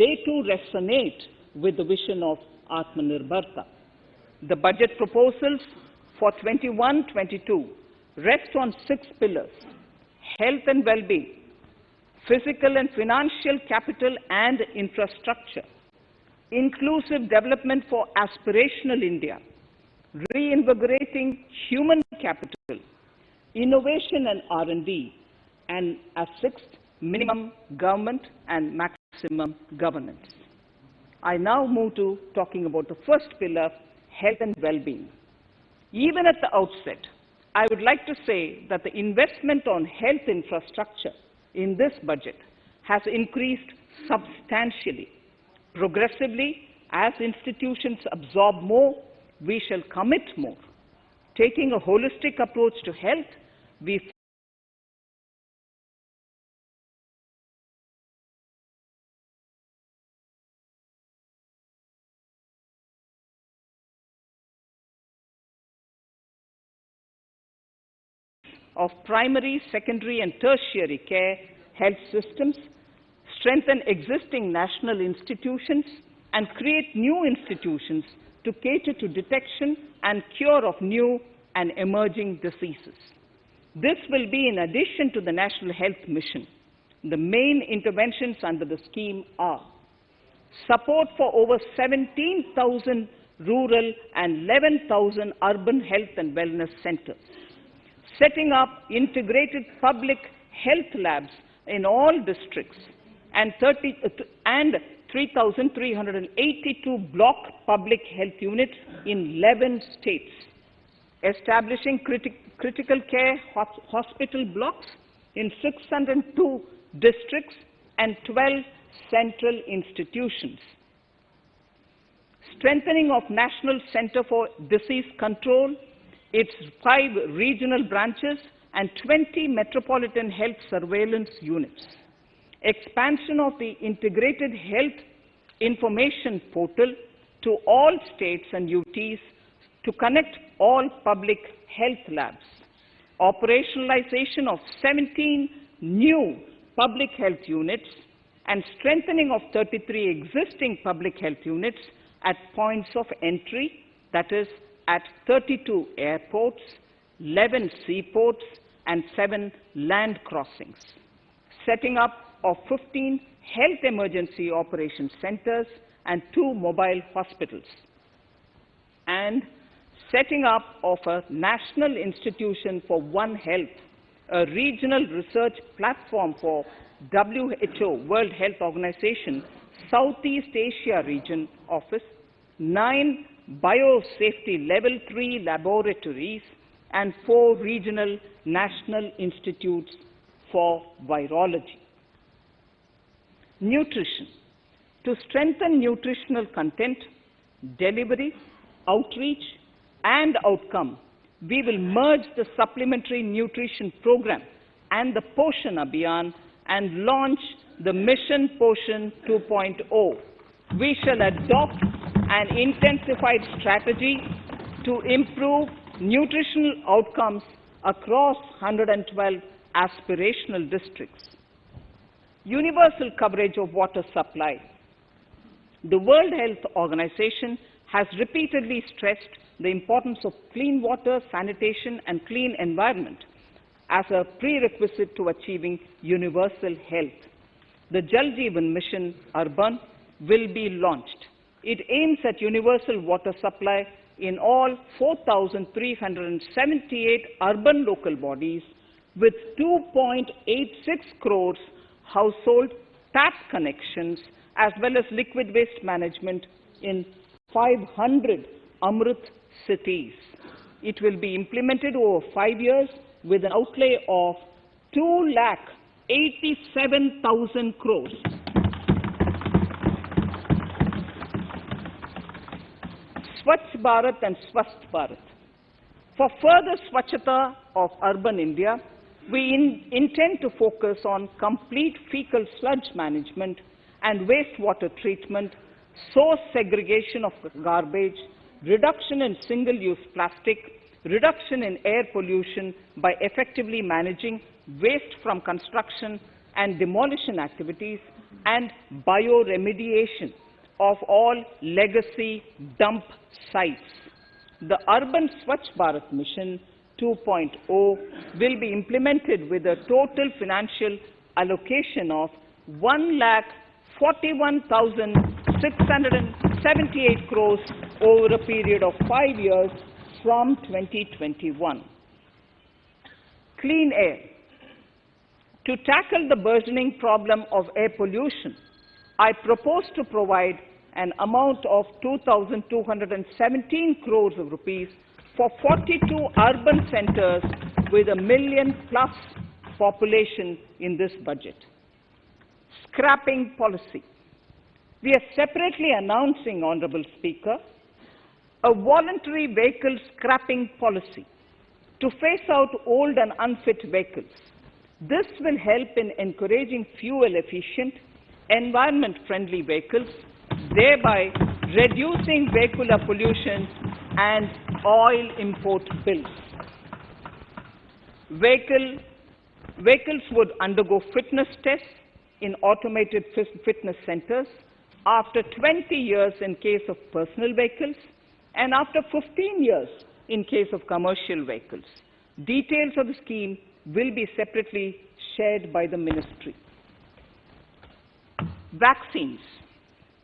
they too resonate with the vision of Atmanirbharta. The budget proposals for 21-22 rest on 6 pillars: health and well-being, physical and financial capital and infrastructure, inclusive development for aspirational India, reinvigorating human capital, innovation and R&D, and as 6th, minimum government and maximum governance. I now move to talking about the first pillar, health and well-being. Even at the outset, I would like to say that the investment on health infrastructure in this budget has increased substantially. Progressively, as institutions absorb more, we shall commit more. Taking a holistic approach to health, we of primary, secondary and tertiary care health systems, strengthen existing national institutions, and create new institutions to cater to detection and cure of new and emerging diseases. This will be in addition to the National Health Mission. The main interventions under the scheme are support for over 17,000 rural and 11,000 urban health and wellness centers, setting up integrated public health labs in all districts, and 3,382 block public health units in 11 states, establishing critical care hospital blocks in 602 districts and 12 central institutions, strengthening of National Center for Disease Control, its 5 regional branches and 20 metropolitan health surveillance units, expansion of the integrated health information portal to all states and UTs to connect all public health labs, operationalization of 17 new public health units, and strengthening of 33 existing public health units at points of entry, that is, at 32 airports, 11 seaports, and 7 land crossings, setting up of 15 health emergency operations centers and 2 mobile hospitals, and setting up of a National Institution for One Health, a regional research platform for WHO, World Health Organization, Southeast Asia Region Office, 9 biosafety level 3 laboratories, and 4 regional national institutes for virology. Nutrition. To strengthen nutritional content, delivery, outreach, and outcome, we will merge the Supplementary Nutrition Program and the Poshan Abhiyan and launch the Mission Poshan 2.0. We shall adopt an intensified strategy to improve nutritional outcomes across 112 aspirational districts. Universal coverage of water supply. The World Health Organization has repeatedly stressed the importance of clean water, sanitation, and clean environment as a prerequisite to achieving universal health. The Jal Jeevan Mission Urban will be launched. It aims at universal water supply in all 4,378 urban local bodies with 2.86 crores household tap connections, as well as liquid waste management in 500 Amrit cities. It will be implemented over 5 years with an outlay of 2,87,000 crores. Swachh Bharat and Swasth Bharat. For further Swachhata of urban India, we intend to focus on complete fecal sludge management and wastewater treatment, source segregation of garbage, reduction in single-use plastic, reduction in air pollution by effectively managing waste from construction and demolition activities, and bioremediation of all legacy dump sites. The Urban Swachh Bharat Mission 2.0 will be implemented with a total financial allocation of 1,41,678 crores over a period of 5 years from 2021. Clean air. To tackle the burgeoning problem of air pollution, I propose to provide an amount of 2,217 crores of rupees for 42 urban centers with a million-plus population in this budget. Scrapping policy. We are separately announcing, Honorable Speaker, a voluntary vehicle scrapping policy to phase out old and unfit vehicles. This will help in encouraging fuel-efficient, environment-friendly vehicles, thereby reducing vehicular pollution and oil import bills. Vehicles would undergo fitness tests in automated fitness centers after 20 years in case of personal vehicles and after 15 years in case of commercial vehicles. Details of the scheme will be separately shared by the ministry. Vaccines.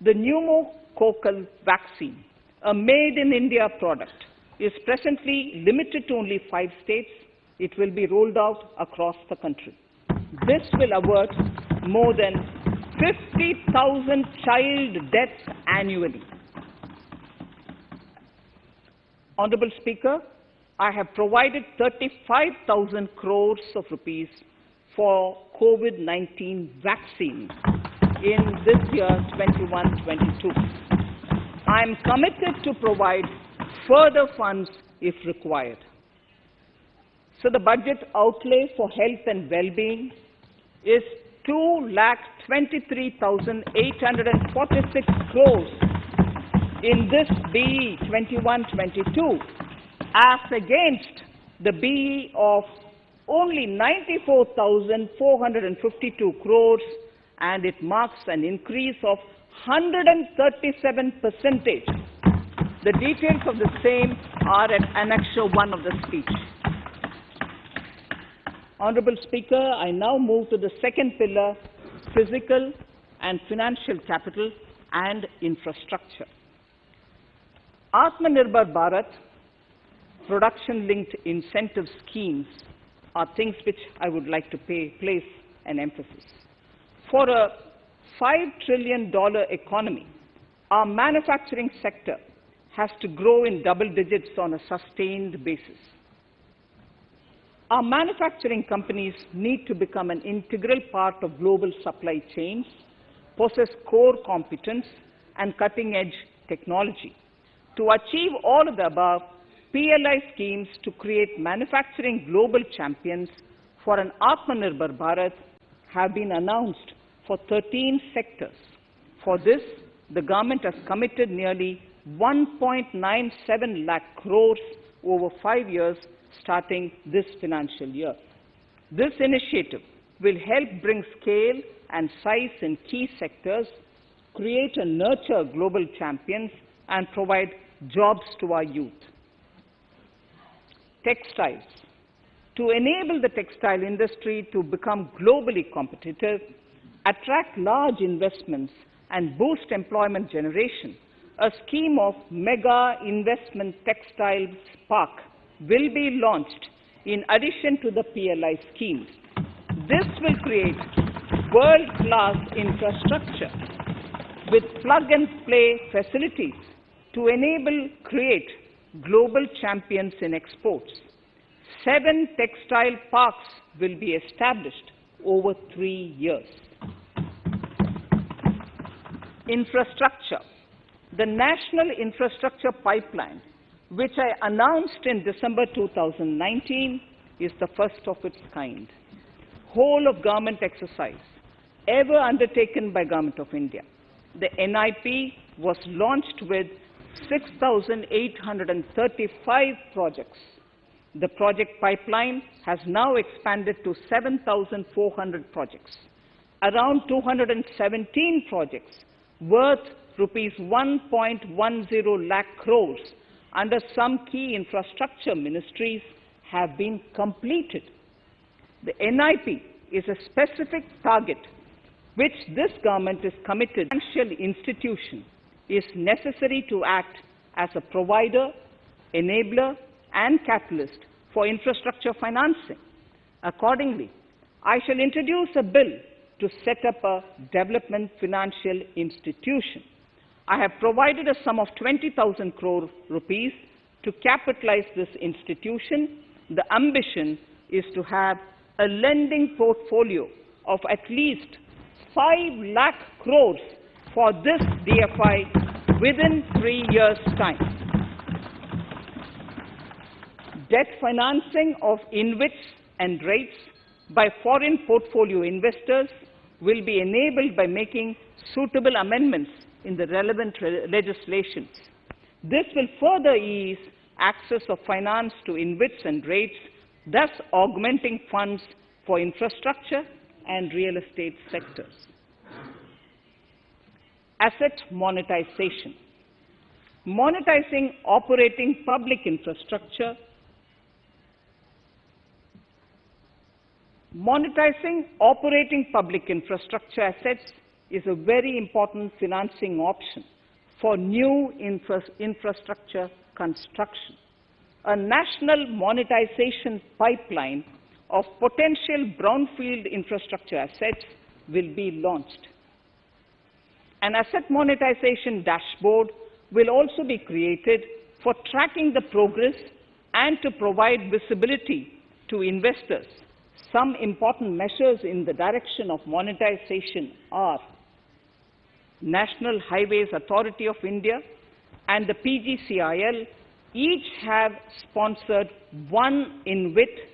The pneumococcal vaccine, a made-in-India product, is presently limited to only 5 states. It will be rolled out across the country. This will avert more than 50,000 child deaths annually. Honorable Speaker, I have provided 35,000 crores of rupees for COVID-19 vaccines in this year 21-22. I am committed to provide further funds if required. So the budget outlay for health and well-being is 2,23,846 crores in this BE 21-22, as against the BE of only 94,452 crores, and it marks an increase of 137%. The details of the same are at Annexure 1 of the speech. Honorable Speaker, I now move to the second pillar, physical and financial capital and infrastructure. Atmanirbhar Bharat, production-linked incentive schemes are things which I would like to place an emphasis. For a $5 trillion economy, our manufacturing sector has to grow in double digits on a sustained basis. Our manufacturing companies need to become an integral part of global supply chains, possess core competence and cutting-edge technology. To achieve all of the above, PLI schemes to create manufacturing global champions for an Atmanirbhar Bharat have been announced for 13 sectors. For this, the government has committed nearly 1.97 lakh crores over 5 years starting this financial year. This initiative will help bring scale and size in key sectors, create and nurture global champions, and provide jobs to our youth. Textiles. To enable the textile industry to become globally competitive, attract large investments, and boost employment generation, a scheme of Mega Investment Textiles Park will be launched in addition to the PLI schemes. This will create world-class infrastructure with plug-and-play facilities to create global champions in exports. 7 textile parks will be established over 3 years. Infrastructure. The National Infrastructure Pipeline, which I announced in December 2019, is the first of its kind. Whole of government exercise ever undertaken by Government of India. The NIP was launched with 6,835 projects. The project pipeline has now expanded to 7,400 projects. around 217 projects worth rupees 1.10 lakh crores under some key infrastructure ministries have been completed. The NIP is a specific target which this government is committed. Financial institution is necessary to act as a provider, enabler, and catalyst for infrastructure financing. Accordingly, I shall introduce a bill to set up a development financial institution. I have provided a sum of 20,000 crore rupees to capitalize this institution. The ambition is to have a lending portfolio of at least 5 lakh crores for this DFI within 3 years' time. Debt financing of InvITs and rates by foreign portfolio investors will be enabled by making suitable amendments in the relevant legislations. This will further ease access of finance to InvITs and rates, thus augmenting funds for infrastructure and real estate sectors. Asset monetization. Monetizing operating public infrastructure. Monetizing operating public infrastructure assets is a very important financing option for new infrastructure construction. A national monetization pipeline of potential brownfield infrastructure assets will be launched. An asset monetization dashboard will also be created for tracking the progress and to provide visibility to investors. Some important measures in the direction of monetization are National Highways Authority of India and the PGCIL each have sponsored one InvIT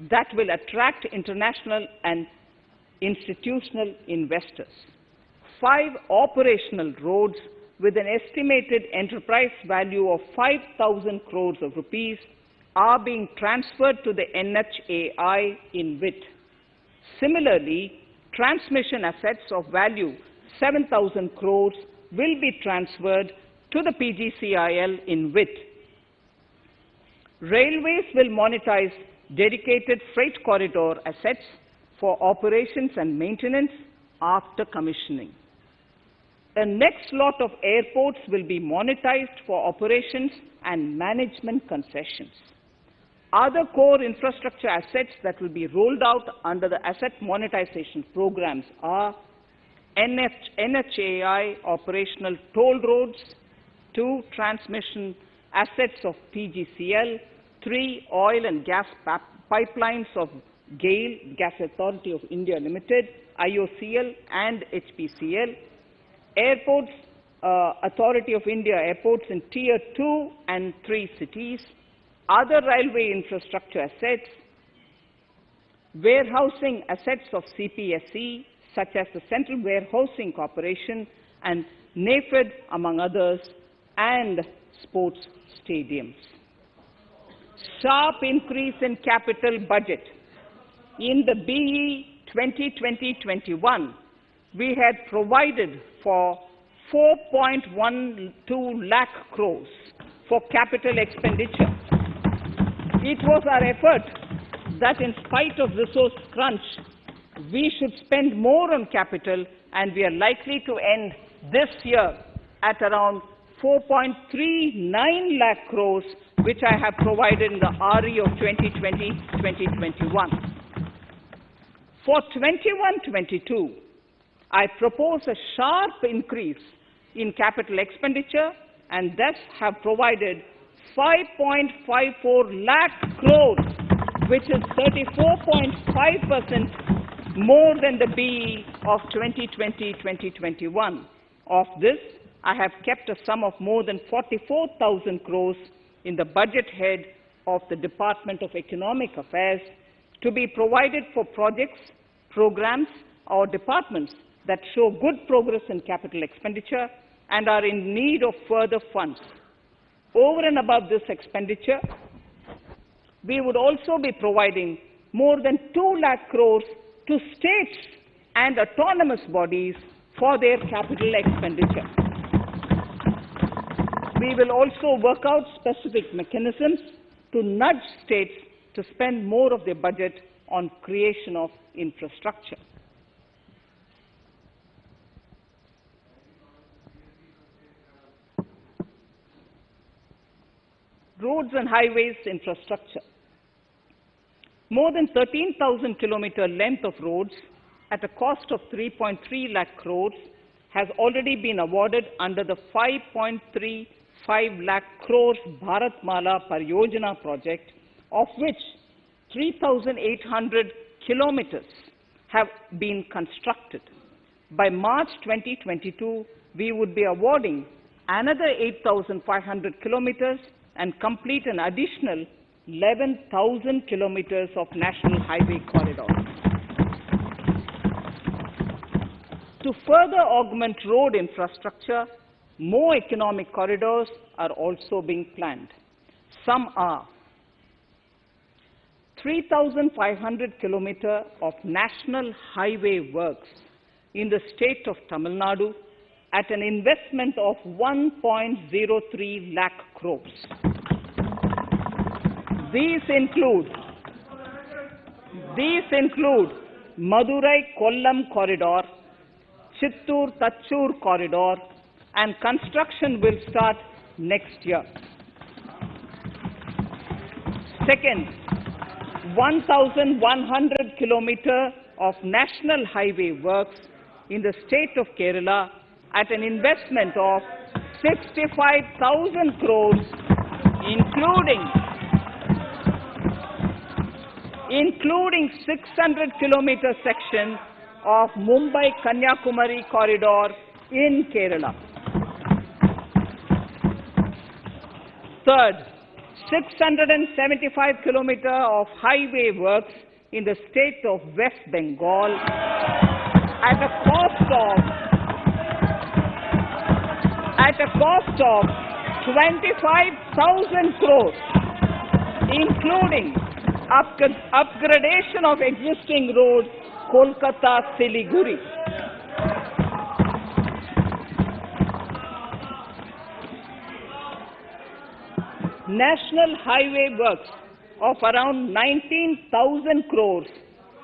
that will attract international and institutional investors. 5 operational roads with an estimated enterprise value of 5,000 crores of rupees are being transferred to the NHAI InvIT. Similarly, transmission assets of value 7,000 crores will be transferred to the PGCIL InvIT. Railways will monetize dedicated freight corridor assets for operations and maintenance after commissioning. The next lot of airports will be monetized for operations and management concessions. Other core infrastructure assets that will be rolled out under the asset monetization programs are NHAI operational toll roads, 2 transmission assets of PGCL, 3 oil and gas pipelines of GAIL, Gas Authority of India Limited, IOCL and HPCL, Airports Authority of India airports in Tier 2 and 3 cities, other railway infrastructure assets, warehousing assets of CPSE, such as the Central Warehousing Corporation and NAFED, among others, and sports stadiums. Sharp increase in capital budget. In the BE 2020-21, we had provided for 4.12 lakh crores for capital expenditure. It was our effort that in spite of resource crunch, we should spend more on capital, and we are likely to end this year at around 4.39 lakh crores, which I have provided in the RE of 2020-2021. For 21-22, I propose a sharp increase in capital expenditure and thus have provided 5.54 lakh crores, which is 34.5% more than the BE of 2020-2021. Of this, I have kept a sum of more than 44,000 crores in the budget head of the Department of Economic Affairs to be provided for projects, programs, or departments that show good progress in capital expenditure and are in need of further funds. Over and above this expenditure, we would also be providing more than 2 lakh crores to states and autonomous bodies for their capital expenditure. We will also work out specific mechanisms to nudge states to spend more of their budget on creation of infrastructure. Roads and highways infrastructure. More than 13,000 kilometer length of roads at a cost of 3.3 lakh crores has already been awarded under the 5.35 lakh crores Bharat Mala Pariyojana project, of which 3,800 kilometers have been constructed. By March 2022, we would be awarding another 8,500 kilometers and complete an additional 11,000 kilometers of national highway corridor. To further augment road infrastructure, more economic corridors are also being planned. Some are 3,500 kilometers of national highway works in the state of Tamil Nadu at an investment of 1.03 lakh crores. These include Madurai-Kollam corridor, Chittoor-Tachur corridor, and construction will start next year. Second, 1,100 kilometers of national highway works in the state of Kerala at an investment of 65,000 crores, including 600 kilometer section of Mumbai-Kanyakumari corridor in Kerala. Third, 675 kilometers of highway works in the state of West Bengal at a cost of 25,000 crores, including upgradation of existing road Kolkata-Siliguri. National highway works of around 19,000 crores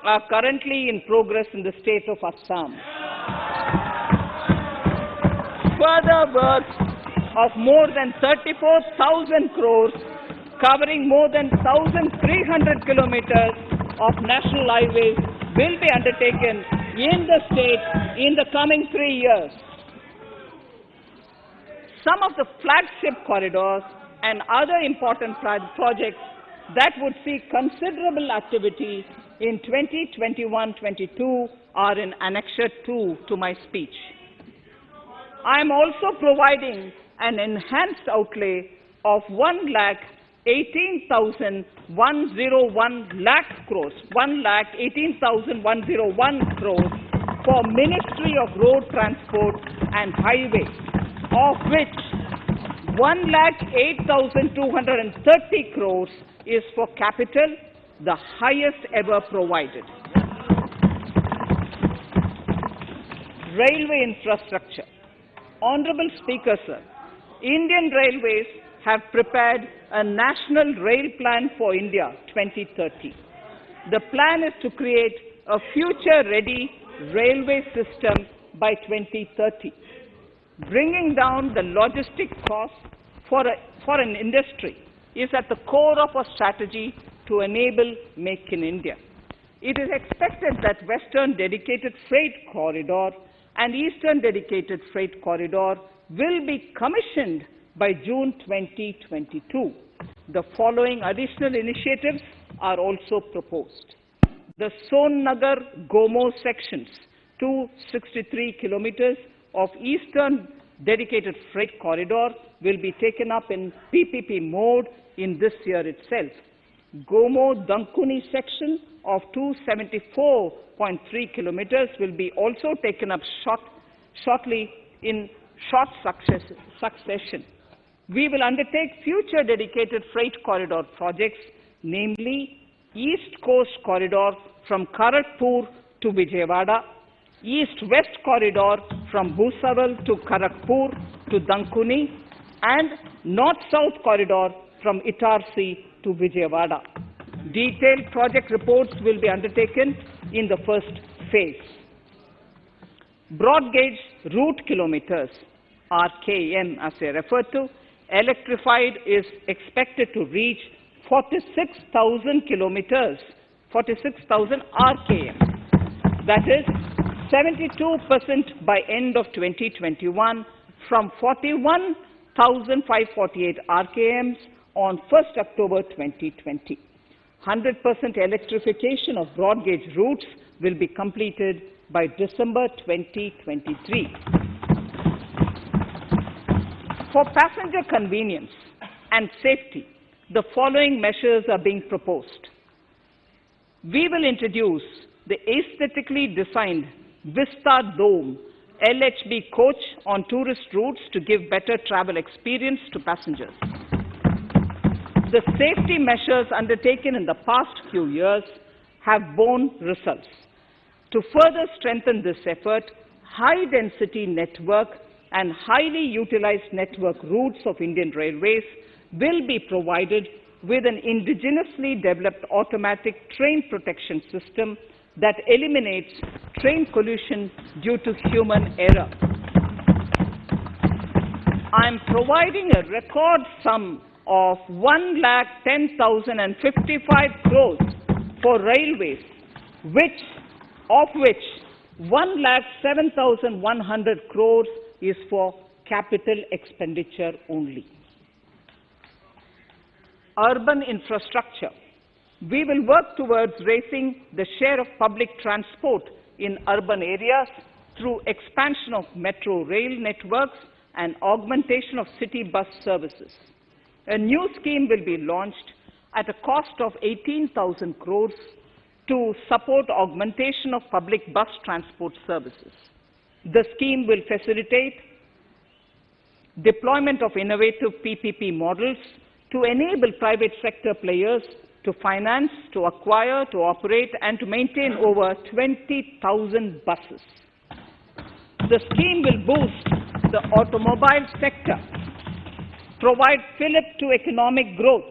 are currently in progress in the state of Assam. Further works of more than 34,000 crores covering more than 1,300 kilometers of national highways will be undertaken in the state in the coming 3 years. Some of the flagship corridors and other important projects that would see considerable activity in 2021-22 are in Annexure 2 to my speech. I am also providing an enhanced outlay of 1,18,101 lakh crores, 1,18,101 crores for Ministry of Road Transport and Highways, of which 1,08,230 crores is for capital, the highest ever provided. Railway infrastructure. Honorable Speaker, sir, Indian Railways have prepared a National Rail Plan for India 2030. The plan is to create a future-ready railway system by 2030. Bringing down the logistic costs for an industry is at the core of our strategy to enable Make in India. It is expected that Western Dedicated Freight Corridor and Eastern Dedicated Freight Corridor will be commissioned by June 2022. The following additional initiatives are also proposed. The Sonnagar-Gomo sections, 263 kilometers of Eastern Dedicated Freight Corridor will be taken up in PPP mode in this year itself. Gomo-Dankuni section of 274.3 kilometers will be also taken up shortly in short succession. We will undertake future dedicated freight corridor projects, namely East Coast Corridor from Kharagpur to Vijayawada, East-West corridor from Bhusawal to Kharagpur to Dankuni, and North-South corridor from Itarsi to Vijayawada. Detailed project reports will be undertaken in the first phase. Broad gauge route kilometers, RKM as they refer to, electrified is expected to reach 46,000 kilometers, 46,000 RKM. That is 72% by end of 2021 from 41,548 RKMs on 1st October 2020. 100% electrification of broad gauge routes will be completed by December 2023. For passenger convenience and safety, the following measures are being proposed. We will introduce the aesthetically designed Vista Dome LHB coach on tourist routes to give better travel experience to passengers. The safety measures undertaken in the past few years have borne results. To further strengthen this effort, high-density network and highly utilized network routes of Indian Railways will be provided with an indigenously developed automatic train protection system that eliminates train collision due to human error. I am providing a record sum of 1,10,055 crores for railways, of which 1,07,100 crores is for capital expenditure only. Urban infrastructure. We will work towards raising the share of public transport in urban areas through expansion of metro rail networks and augmentation of city bus services. A new scheme will be launched at a cost of 18,000 crores to support augmentation of public bus transport services. The scheme will facilitate deployment of innovative PPP models to enable private sector players to finance, to acquire, to operate, and to maintain over 20,000 buses. The scheme will boost the automobile sector, provide fillip to economic growth,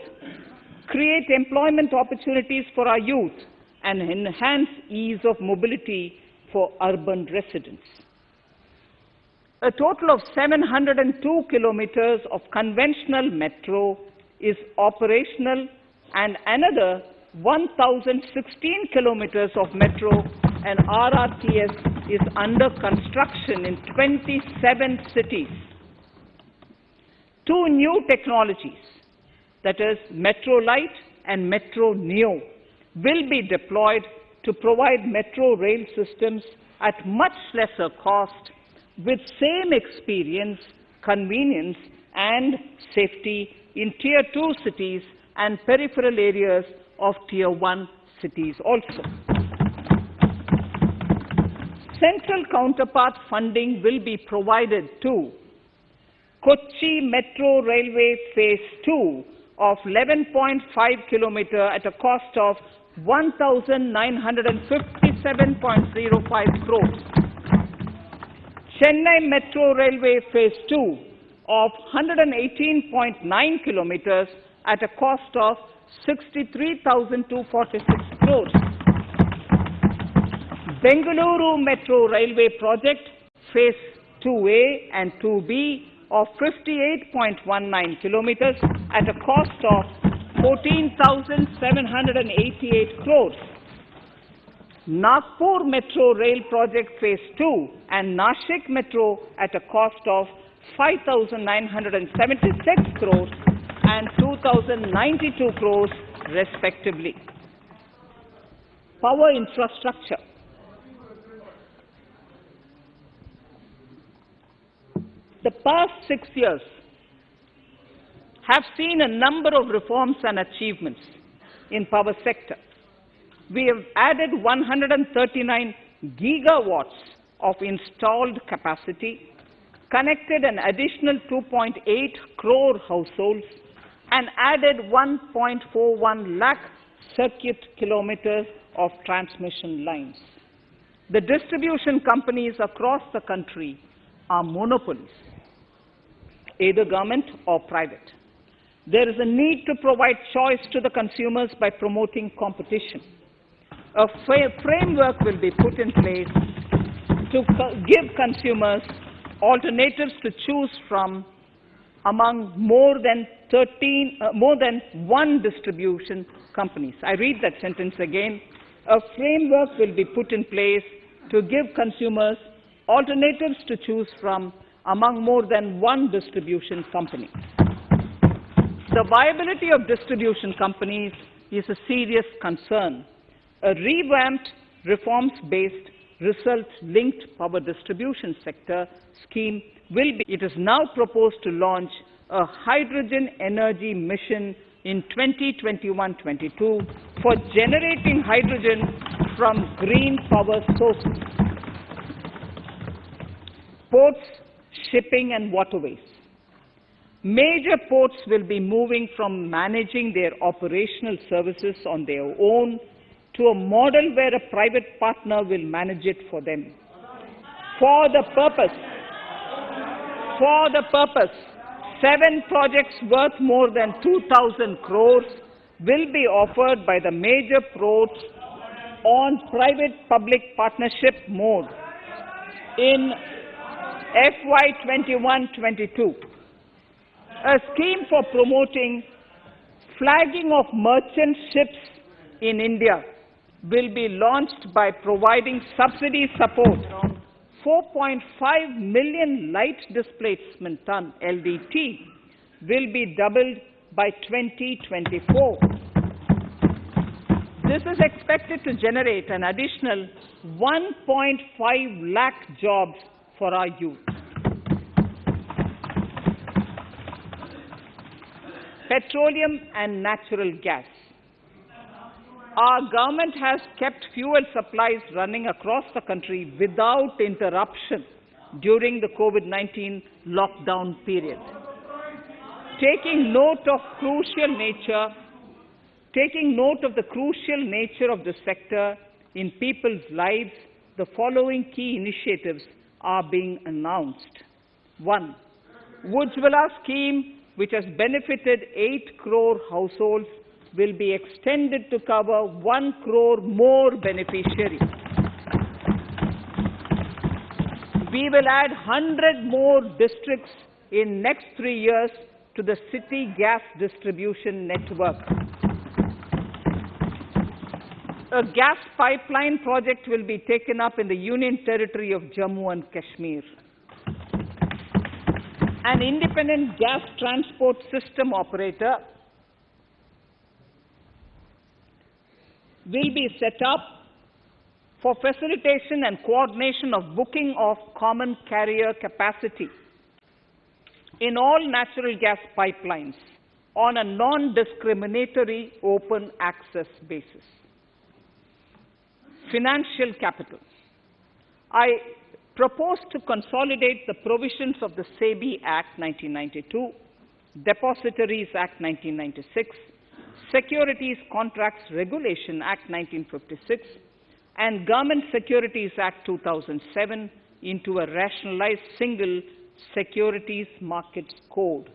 create employment opportunities for our youth, and enhance ease of mobility for urban residents. A total of 702 kilometers of conventional metro is operational, and another 1,016 kilometers of metro and RRTS is under construction in 27 cities. Two new technologies, that is Metro Light and Metro Neo, will be deployed to provide metro rail systems at much lesser cost with same experience, convenience, and safety in Tier 2 cities and peripheral areas of Tier 1 cities also. Central counterpart funding will be provided to Kochi Metro Railway Phase 2 of 11.5 kilometer at a cost of 1,957.05 crores. Chennai Metro Railway Phase 2 of 118.9 kilometers at a cost of 63,246 crores. Bengaluru Metro Railway Project Phase 2A and 2B of 58.19 kilometers at a cost of 14,788 crores. Nagpur Metro Rail Project Phase 2 and Nashik Metro at a cost of 5,976 crores and 2,092 crores respectively. Power infrastructure. The past 6 years have seen a number of reforms and achievements in power sector. We have added 139 gigawatts of installed capacity, connected an additional 2.8 crore households, and added 1.41 lakh circuit kilometers of transmission lines. The distribution companies across the country are monopolies, either government or private. There is a need to provide choice to the consumers by promoting competition. A framework will be put in place to give consumers alternatives to choose from among more than one distribution companies. I read that sentence again. A framework will be put in place to give consumers alternatives to choose from among more than one distribution company. The viability of distribution companies is a serious concern. A revamped, reforms-based, result-linked power distribution sector scheme will be. It is now proposed to launch a hydrogen energy mission in 2021-22 for generating hydrogen from green power sources. Ports, shipping and waterways. Major ports will be moving from managing their operational services on their own to a model where a private partner will manage it for them. For the purpose, 7 projects worth more than 2,000 crores will be offered by the major ports on private-public partnership mode in FY 21-22. A scheme for promoting flagging of merchant ships in India will be launched by providing subsidy support. 4.5 million light displacement ton LDT will be doubled by 2024. This is expected to generate an additional 1.5 lakh jobs for our youth. Petroleum and natural gas. Our government has kept fuel supplies running across the country without interruption during the COVID-19 lockdown period. Taking note of the crucial nature of the sector in people's lives, the following key initiatives are being announced. 1. Ujjwala scheme, which has benefited 8 crore households, will be extended to cover 1 crore more beneficiaries. We will add 100 more districts in next 3 years to the city gas distribution network. A gas pipeline project will be taken up in the Union Territory of Jammu and Kashmir. An independent gas transport system operator will be set up for facilitation and coordination of booking of common carrier capacity in all natural gas pipelines on a non-discriminatory open access basis. Financial capital. I propose to consolidate the provisions of the SEBI Act 1992, Depositories Act 1996, Securities Contracts Regulation Act 1956, and Government Securities Act 2007 into a rationalized single securities markets code.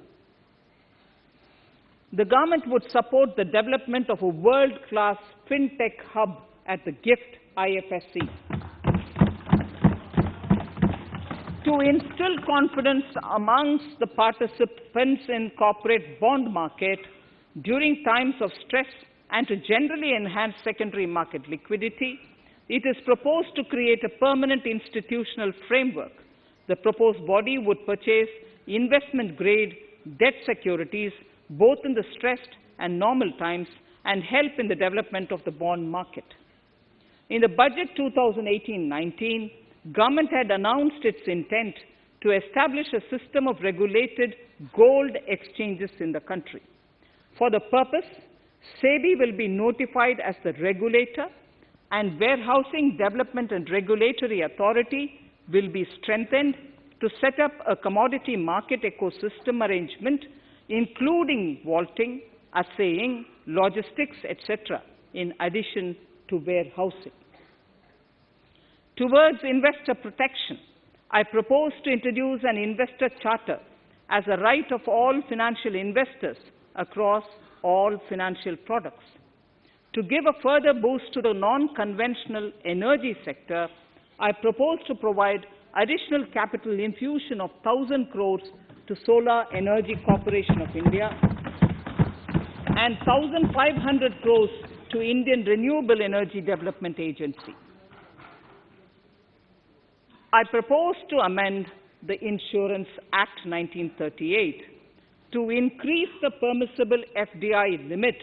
The government would support the development of a world-class fintech hub at the GIFT IFSC. To instill confidence amongst the participants in corporate bond market during times of stress and to generally enhance secondary market liquidity, it is proposed to create a permanent institutional framework. The proposed body would purchase investment-grade debt securities both in the stressed and normal times and help in the development of the bond market. In the budget 2018-19, government had announced its intent to establish a system of regulated gold exchanges in the country. For the purpose, SEBI will be notified as the regulator, and Warehousing Development and Regulatory Authority will be strengthened to set up a commodity market ecosystem arrangement, including vaulting, assaying, logistics, etc., in addition to warehousing. Towards investor protection, I propose to introduce an investor charter as a right of all financial investors across all financial products. To give a further boost to the non-conventional energy sector, I propose to provide additional capital infusion of 1,000 crores to Solar Energy Corporation of India and 1,500 crores to Indian Renewable Energy Development Agency. I propose to amend the Insurance Act 1938 to increase the permissible FDI limit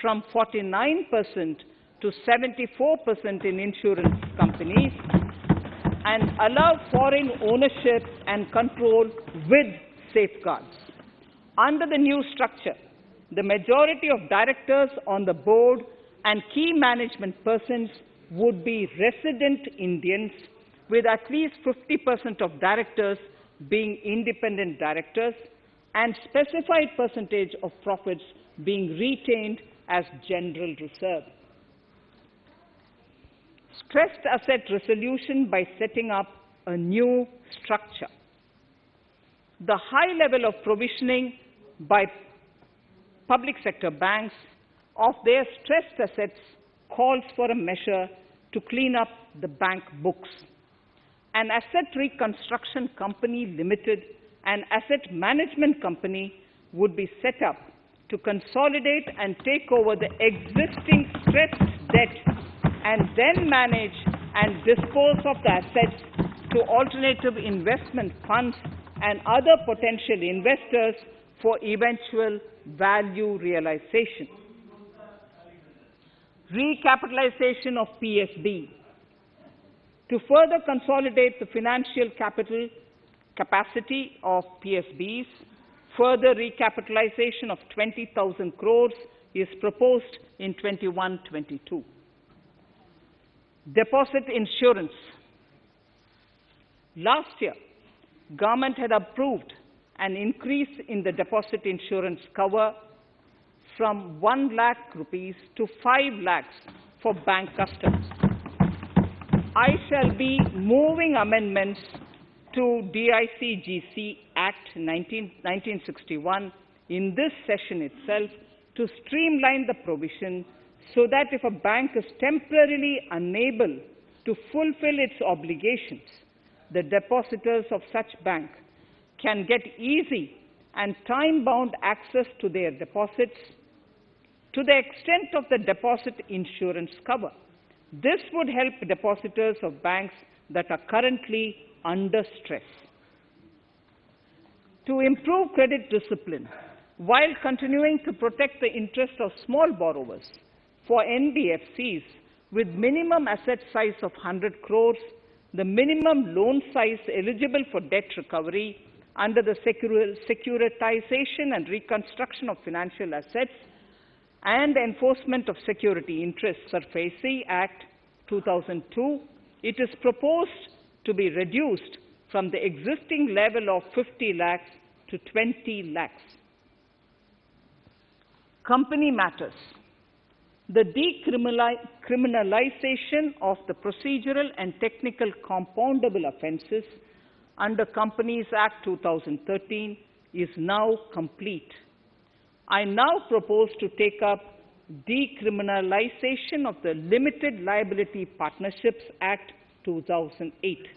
from 49% to 74% in insurance companies and allow foreign ownership and control with safeguards. Under the new structure, the majority of directors on the board and key management persons would be resident Indians, with at least 50% of directors being independent directors and specified percentage of profits being retained as general reserve. Stressed asset resolution by setting up a new structure. The high level of provisioning by public sector banks of their stressed assets calls for a measure to clean up the bank books. An asset reconstruction company limited and asset management company would be set up to consolidate and take over the existing stressed debt and then manage and dispose of the assets to alternative investment funds and other potential investors for eventual value realization. Recapitalization of PSB. To further consolidate the financial capital capacity of PSBs, further recapitalization of 20,000 crores is proposed in 21-22. Deposit insurance. Last year, government had approved an increase in the deposit insurance cover from 1 lakh rupees to 5 lakhs for bank customers. I shall be moving amendments to DICGC Act 1961 in this session itself to streamline the provision so that if a bank is temporarily unable to fulfill its obligations, the depositors of such bank can get easy and time-bound access to their deposits to the extent of the deposit insurance cover. This would help depositors of banks that are currently under stress. To improve credit discipline, while continuing to protect the interests of small borrowers, for NBFCs with minimum asset size of 100 crores, the minimum loan size eligible for debt recovery under the Securitization and Reconstruction of Financial Assets and Enforcement of Security Interests SARFAESI Act 2002, it is proposed to be reduced from the existing level of 50 lakhs to 20 lakhs. Company matters. The decriminalization of the procedural and technical compoundable offences under Companies Act 2013 is now complete. I now propose to take up decriminalization of the Limited Liability Partnerships Act 2008.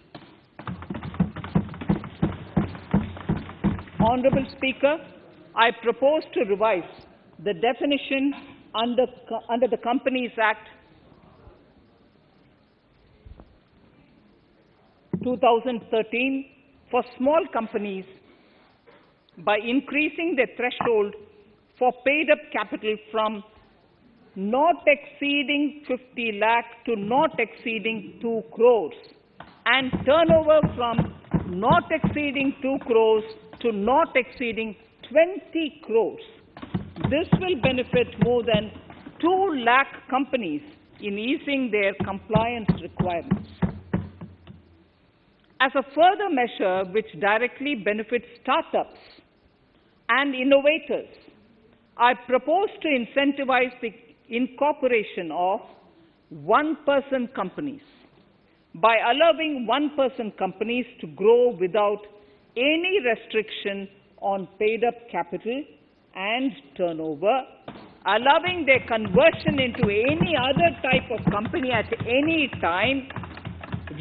Honourable Speaker, I propose to revise the definition under the Companies Act 2013 for small companies by increasing the threshold for paid-up capital from not exceeding 50 lakh to not exceeding 2 crores and turnover from not exceeding 2 crores to not exceeding 20 crores. This will benefit more than 2 lakh companies in easing their compliance requirements. As a further measure which directly benefits startups and innovators, I propose to incentivize the incorporation of one-person companies by allowing one-person companies to grow without any restriction on paid-up capital and turnover, allowing their conversion into any other type of company at any time,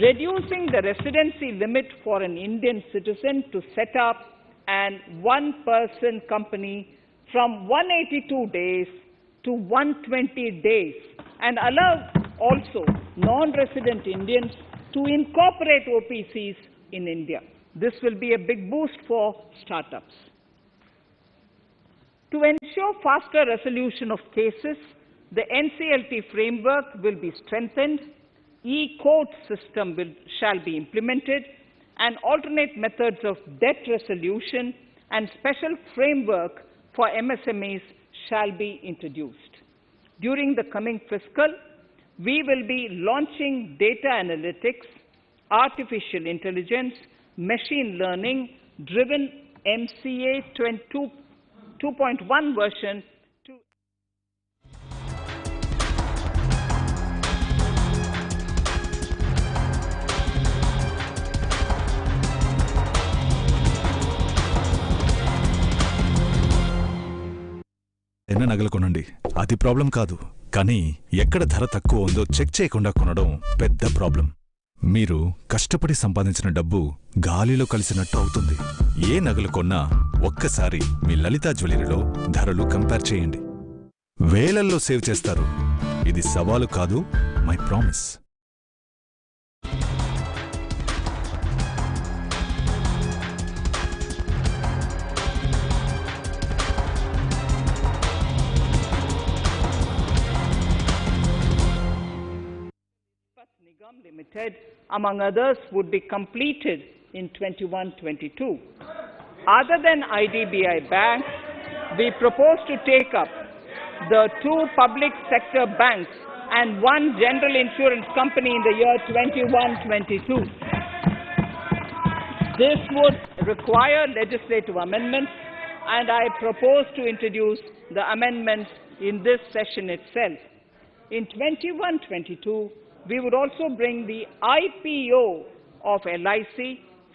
reducing the residency limit for an Indian citizen to set up an one-person company from 182 days to 120 days, and allow also non-resident Indians to incorporate OPCs in India. This will be a big boost for startups. To ensure faster resolution of cases, the NCLT framework will be strengthened, e-court system shall be implemented, and alternate methods of debt resolution and special framework for MSMEs shall be introduced. During the coming fiscal, we will be launching data analytics, artificial intelligence, machine learning driven MCA 2.1 version to ఎన్న నగలు కొనండి, అది problem కాదు. కానీ ఎక్కడ ధర తక్కువ ఉందో చెక్ చేయకుండా కొనడం పెద్ద ప్రాబ్లం. మీరు కష్టపడి సంపాదించిన డబ్బు గాలిలో కలిసినట్టు అవుతుంది. ఏ నగలు కొన్నా ఒక్కసారి మీ లలితా జ్యువెలరీలో ధరలు కంపేర్ చేయండి. వేలల్లో సేవ్ చేస్తారు. ఇది సవాలు కాదు, my promise. Limited, among others, would be completed in 21-22. Other than IDBI Bank, we propose to take up the 2 public sector banks and 1 general insurance company in the year 21-22. This would require legislative amendments, and I propose to introduce the amendments in this session itself. In 21-22, we would also bring the IPO of LIC,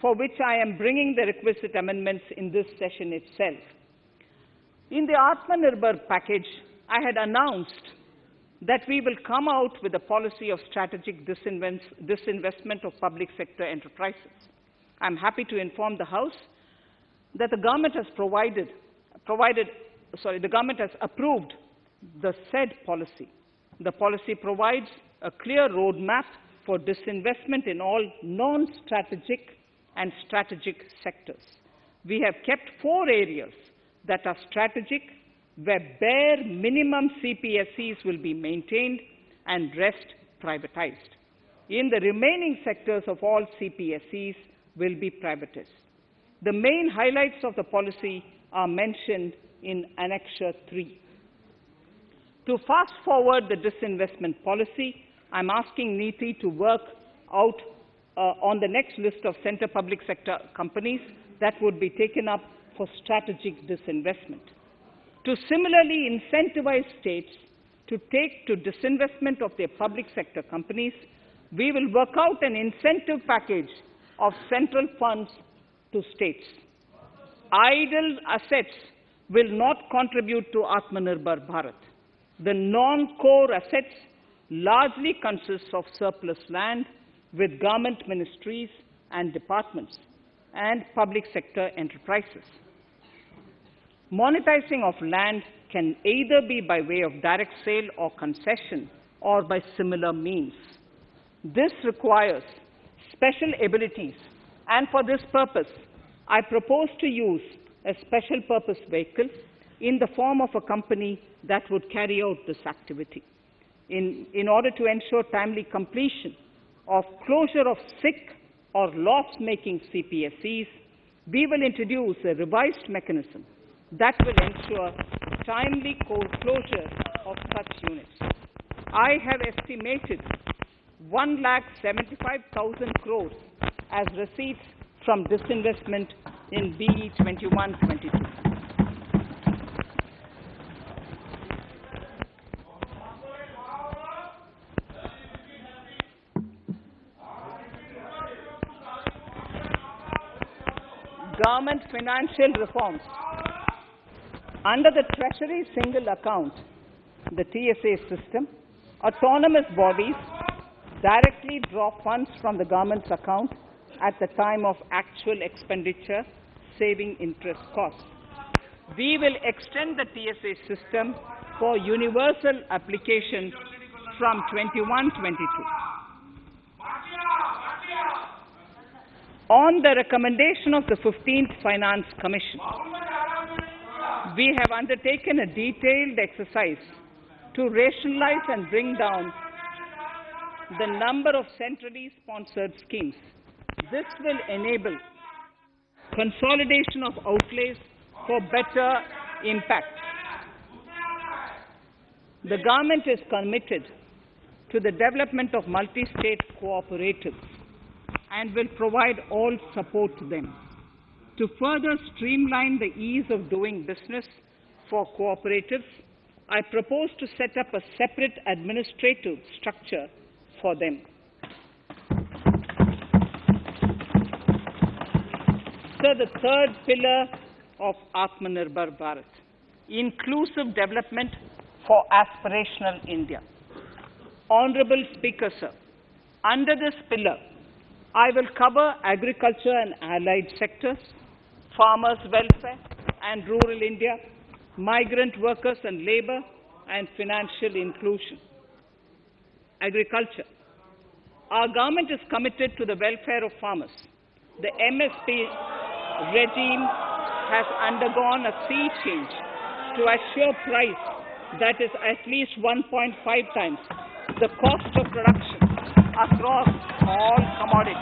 for which I am bringing the requisite amendments in this session itself. In the Atmanirbhar package, I had announced that we will come out with a policy of strategic disinvestment of public sector enterprises. I am happy to inform the House that the government has the government has approved the said policy. The policy provides a clear roadmap for disinvestment in all non-strategic and strategic sectors. We have kept 4 areas that are strategic, where bare minimum CPSEs will be maintained and rest privatized. In the remaining sectors of all CPSEs will be privatized. The main highlights of the policy are mentioned in Annexure 3. To fast forward the disinvestment policy, I'm asking NITI to work out on the next list of center public sector companies that would be taken up for strategic disinvestment. To similarly incentivize states to take to disinvestment of their public sector companies, we will work out an incentive package of central funds to states. Idle assets will not contribute to Atmanirbhar Bharat. The non-core assets largely consists of surplus land with government ministries and departments and public sector enterprises. Monetizing of land can either be by way of direct sale or concession or by similar means. This requires special abilities, and for this purpose, I propose to use a special purpose vehicle in the form of a company that would carry out this activity. In order to ensure timely completion of closure of sick or loss-making CPSEs, we will introduce a revised mechanism that will ensure timely closure of such units. I have estimated 1,75,000 crores as receipts from disinvestment in BE 21-22. government financial reforms. Under the Treasury single account, the TSA system, autonomous bodies directly draw funds from the government's account at the time of actual expenditure, saving interest costs. We will extend the TSA system for universal application from 21-22. On the recommendation of the 15th Finance Commission, we have undertaken a detailed exercise to rationalize and bring down the number of centrally sponsored schemes. This will enable consolidation of outlays for better impact. The government is committed to the development of multi-state cooperatives and will provide all support to them. To further streamline the ease of doing business for cooperatives, I propose to set up a separate administrative structure for them. So the third pillar of Atmanirbhar Bharat, inclusive development for aspirational India. Honorable Speaker, sir, under this pillar, I will cover agriculture and allied sectors, farmers' welfare and rural India, migrant workers and labor, and financial inclusion. Agriculture. Our government is committed to the welfare of farmers. The MSP regime has undergone a sea change to assure price that is at least 1.5 times the cost of production across all commodities.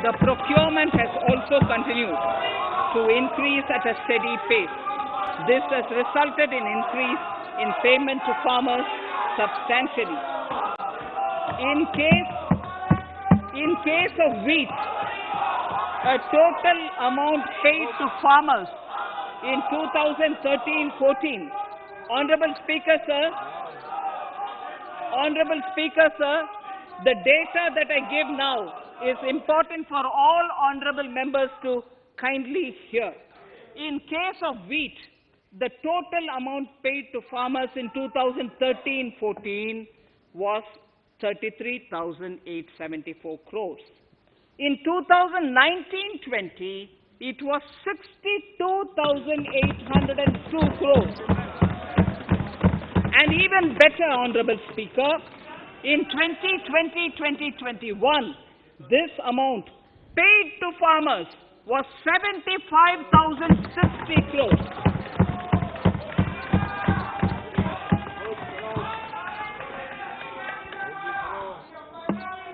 The procurement has also continued to increase at a steady pace. This has resulted in increase in payment to farmers substantially. In case of wheat, a total amount paid to farmers in 2013-14. Honorable Speaker, sir, the data that I give now is important for all honorable members to kindly hear. In case of wheat, the total amount paid to farmers in 2013-14 was 33,874 crores. In 2019-20, it was 62,802 crores. And even better, Honorable Speaker, in 2020-2021, this amount paid to farmers was 75,060 crores.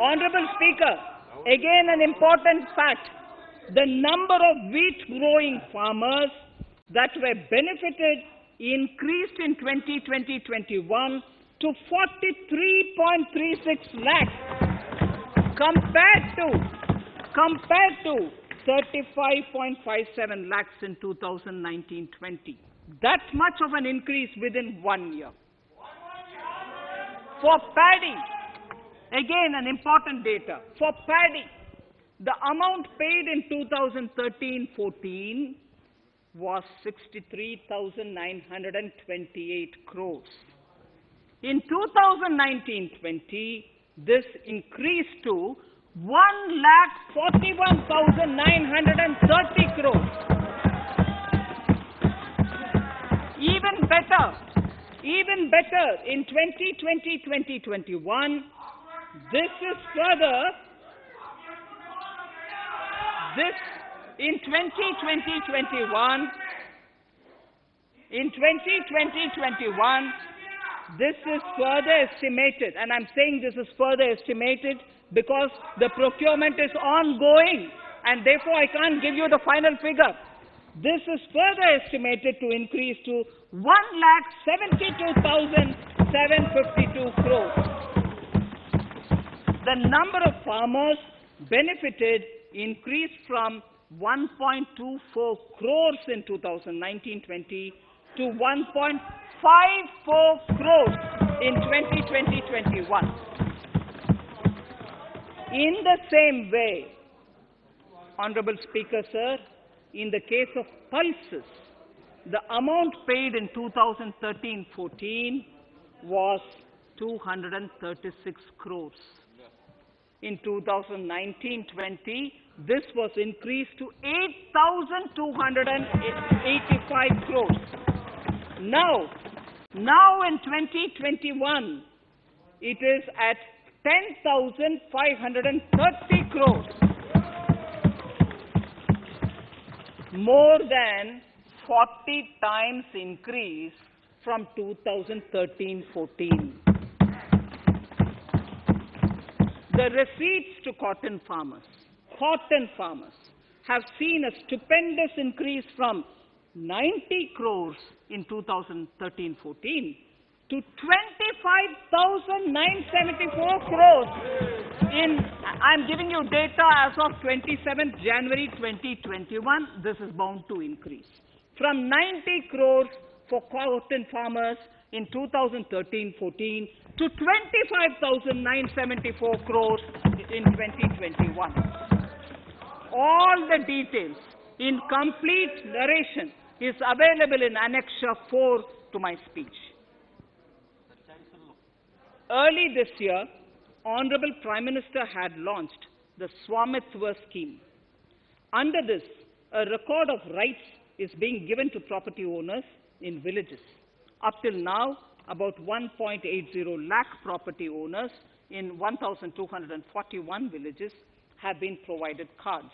Honorable Speaker, again an important fact, the number of wheat growing farmers that were benefited increased in 2020-21 to 43.36 lakhs compared to 35.57 lakhs in 2019-20. That much of an increase within 1 year. For paddy, again an important data. For paddy, the amount paid in 2013-14 was 63,928 crores. In 2019-20, this increased to 1,41,930 crores. Even better, in 2020-2021, in 2020-21, this is further estimated, and I'm saying this is further estimated because the procurement is ongoing, and therefore I can't give you the final figure. This is further estimated to increase to 1,72,752 crores. The number of farmers benefited increased from 1.24 crores in 2019-20 to 1.46 54 crores in 2020-21. In the same way, Honorable Speaker, sir, in the case of pulses, the amount paid in 2013-14 was 236 crores. In 2019-20, this was increased to 8,285 crores. Now in 2021, it is at 10,530 crores. More than 40 times increase from 2013-14. The receipts to cotton farmers have seen a stupendous increase from 90 crores in 2013-14 to 25,974 crores I'm giving you data as of 27th January 2021. This is bound to increase. From 90 crores for cotton farmers in 2013-14 to 25,974 crores in 2021. All the details in complete narration is available in Annexure 4 to my speech. Early this year, Honorable Prime Minister had launched the Swamitva scheme. Under this, a record of rights is being given to property owners in villages. Up till now, about 1.80 lakh property owners in 1,241 villages have been provided cards.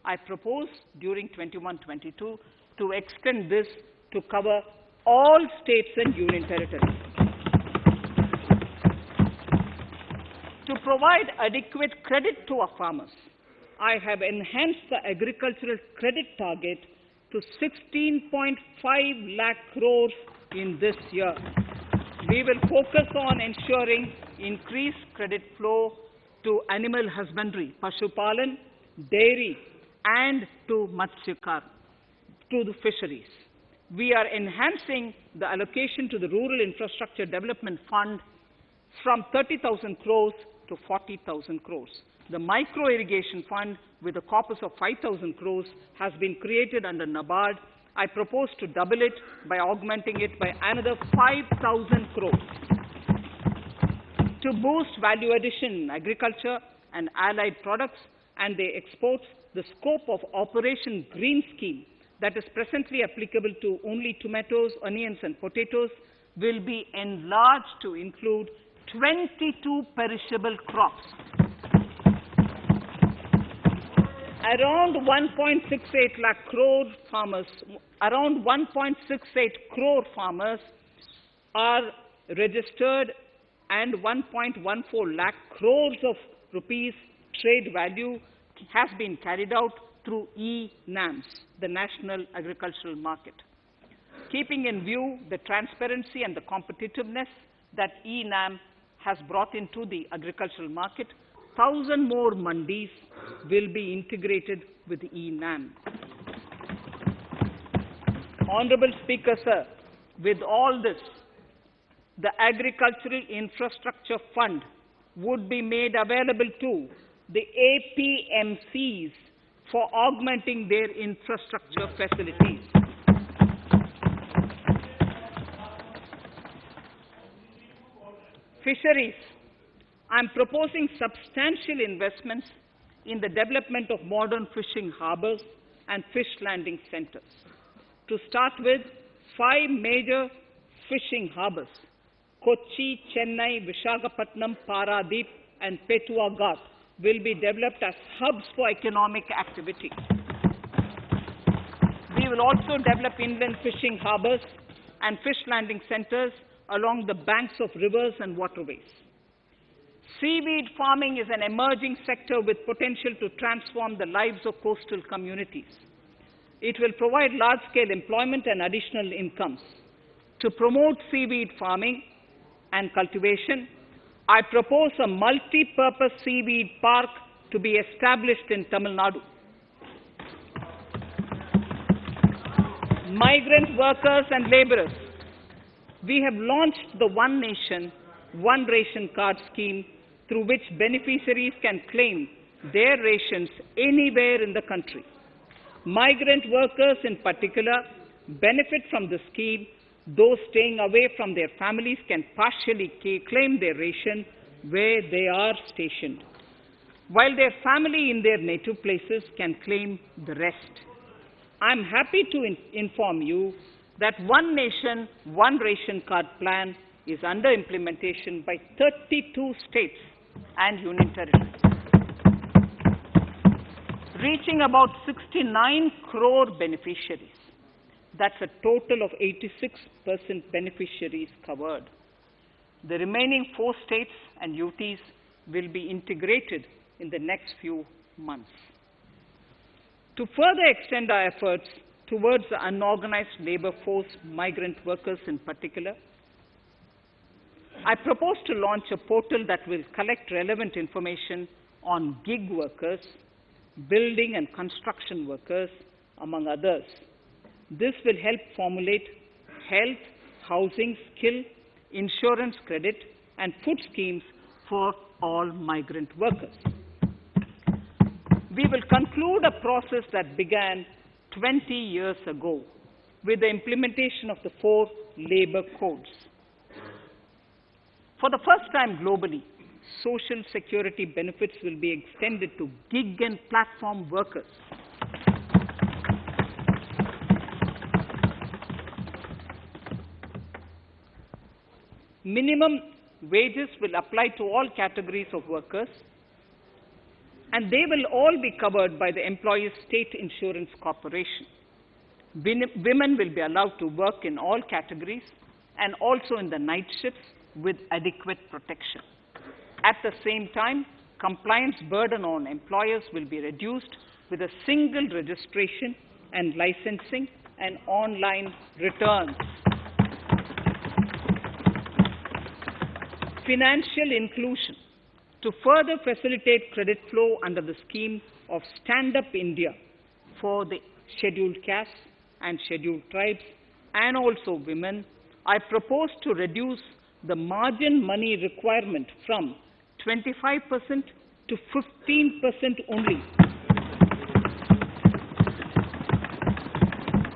I propose during 21-22 to extend this to cover all states and union territories. To provide adequate credit to our farmers, I have enhanced the agricultural credit target to 16.5 lakh crores in this year. We will focus on ensuring increased credit flow to animal husbandry, Pashupalan, dairy, and to Matsyakar, to the fisheries. We are enhancing the allocation to the Rural Infrastructure Development Fund from 30,000 crores to 40,000 crores. The Micro Irrigation Fund, with a corpus of 5,000 crores, has been created under NABARD. I propose to double it by augmenting it by another 5,000 crores. To boost value addition in agriculture and allied products and their exports, the scope of Operation Green Scheme, that is presently applicable to only tomatoes, onions, and potatoes, will be enlarged to include 22 perishable crops. Around 1.68 lakh crore farmers, around 1.68 crore farmers are registered, and 1.14 lakh crores of rupees trade value has been carried out through e-NAMs, the National Agricultural Market. Keeping in view the transparency and the competitiveness that e-NAM has brought into the agricultural market, 1,000 more mandis will be integrated with e-NAM. Honorable Speaker, sir, with all this, the Agricultural Infrastructure Fund would be made available to the APMCs for augmenting their infrastructure facilities. Fisheries. I'm proposing substantial investments in the development of modern fishing harbors and fish landing centers. To start with, 5 major fishing harbors, Kochi, Chennai, Visakhapatnam, Paradip, and Petua Ghat, will be developed as hubs for economic activity. We will also develop inland fishing harbors and fish landing centers along the banks of rivers and waterways. Seaweed farming is an emerging sector with potential to transform the lives of coastal communities. It will provide large-scale employment and additional incomes. To promote seaweed farming and cultivation, I propose a multi-purpose seaweed park to be established in Tamil Nadu. Migrant workers and laborers We have launched the One Nation, One Ration card scheme through which beneficiaries can claim their rations anywhere in the country. Migrant workers in particular benefit from the scheme. Those staying away from their families can partially claim their ration where they are stationed, while their family in their native places can claim the rest. I'm happy to inform you that One Nation, One Ration card plan is under implementation by 32 states and union territories, reaching about 69 crore beneficiaries. That's a total of 86% beneficiaries covered. The remaining 4 states and UTs will be integrated in the next few months. To further extend our efforts towards the unorganized labor force, migrant workers in particular, I propose to launch a portal that will collect relevant information on gig workers, building and construction workers, among others. This will help formulate health, housing, skill, insurance credit, and food schemes for all migrant workers. We will conclude a process that began 20 years ago with the implementation of the 4 labor codes. For the first time globally, social security benefits will be extended to gig and platform workers. Minimum wages will apply to all categories of workers, and they will all be covered by the Employees State Insurance Corporation. Women will be allowed to work in all categories and also in the night shifts with adequate protection. At the same time, compliance burden on employers will be reduced with a single registration and licensing and online returns. Financial inclusion. To further facilitate credit flow under the scheme of Stand Up India for the scheduled castes and scheduled tribes and also women, I propose to reduce the margin money requirement from 25% to 15% only,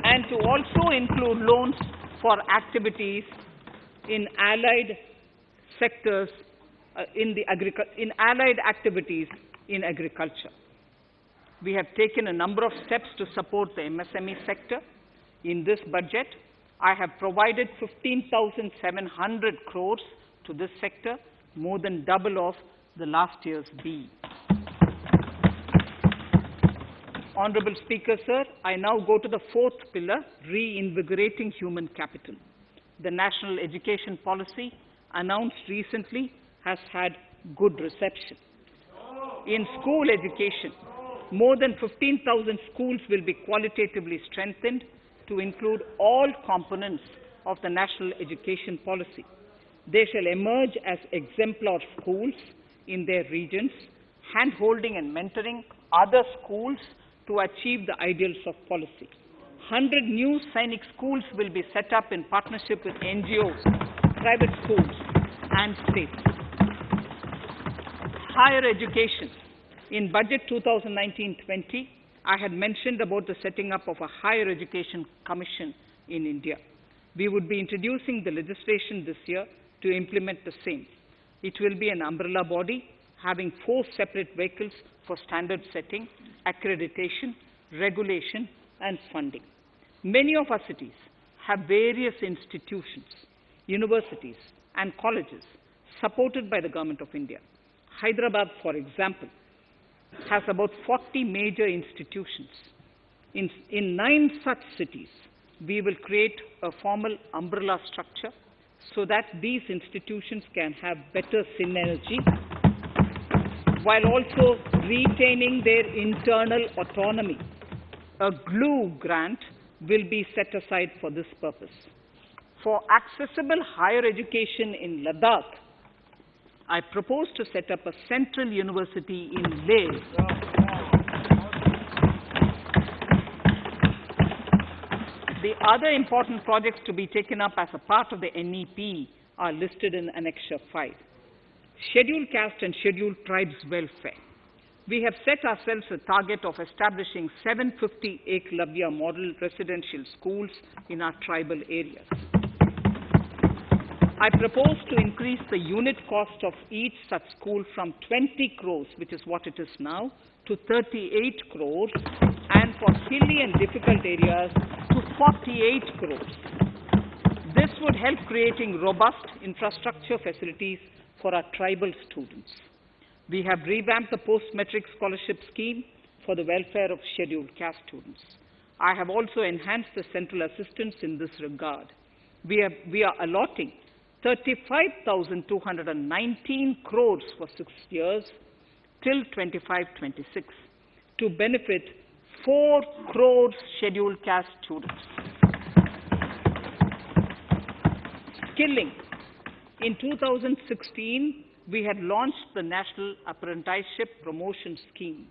and to also include loans for activities in allied sectors in allied activities in agriculture. We have taken a number of steps to support the MSME sector. In this budget, I have provided 15,700 crores to this sector, more than double of the last year's B. Honorable Speaker, sir, I now go to the 4th pillar, reinvigorating human capital. The national education policy announced recently has had good reception. In school education, more than 15,000 schools will be qualitatively strengthened to include all components of the national education policy. They shall emerge as exemplar schools in their regions, hand-holding and mentoring other schools to achieve the ideals of policy. 100 new Sainik schools will be set up in partnership with NGOs, private schools, and states. Higher education. In Budget 2019-20, I had mentioned about the setting up of a higher education commission in India. We would be introducing the legislation this year to implement the same. It will be an umbrella body having 4 separate vehicles for standard setting, accreditation, regulation, and funding. Many of our cities have various institutions, universities, and colleges supported by the Government of India. Hyderabad, for example, has about 40 major institutions. In 9 such cities, we will create a formal umbrella structure so that these institutions can have better synergy while also retaining their internal autonomy. A glue grant will be set aside for this purpose. For accessible higher education in Ladakh, I propose to set up a central university in Leh. The other important projects to be taken up as a part of the NEP are listed in Annexure 5. Scheduled caste and scheduled tribes welfare. We have set ourselves a target of establishing 750 Eklavya model residential schools in our tribal areas. I propose to increase the unit cost of each such school from 20 crores, which is what it is now, to 38 crores, and for hilly and difficult areas to 48 crores. This would help creating robust infrastructure facilities for our tribal students. We have revamped the post-metric scholarship scheme for the welfare of scheduled caste students. I have also enhanced the central assistance in this regard. We are allotting 35,219 crores for 6 years till 25-26 to benefit 4 crores scheduled caste students. Skilling. In 2016, we had launched the National Apprenticeship Promotion Scheme.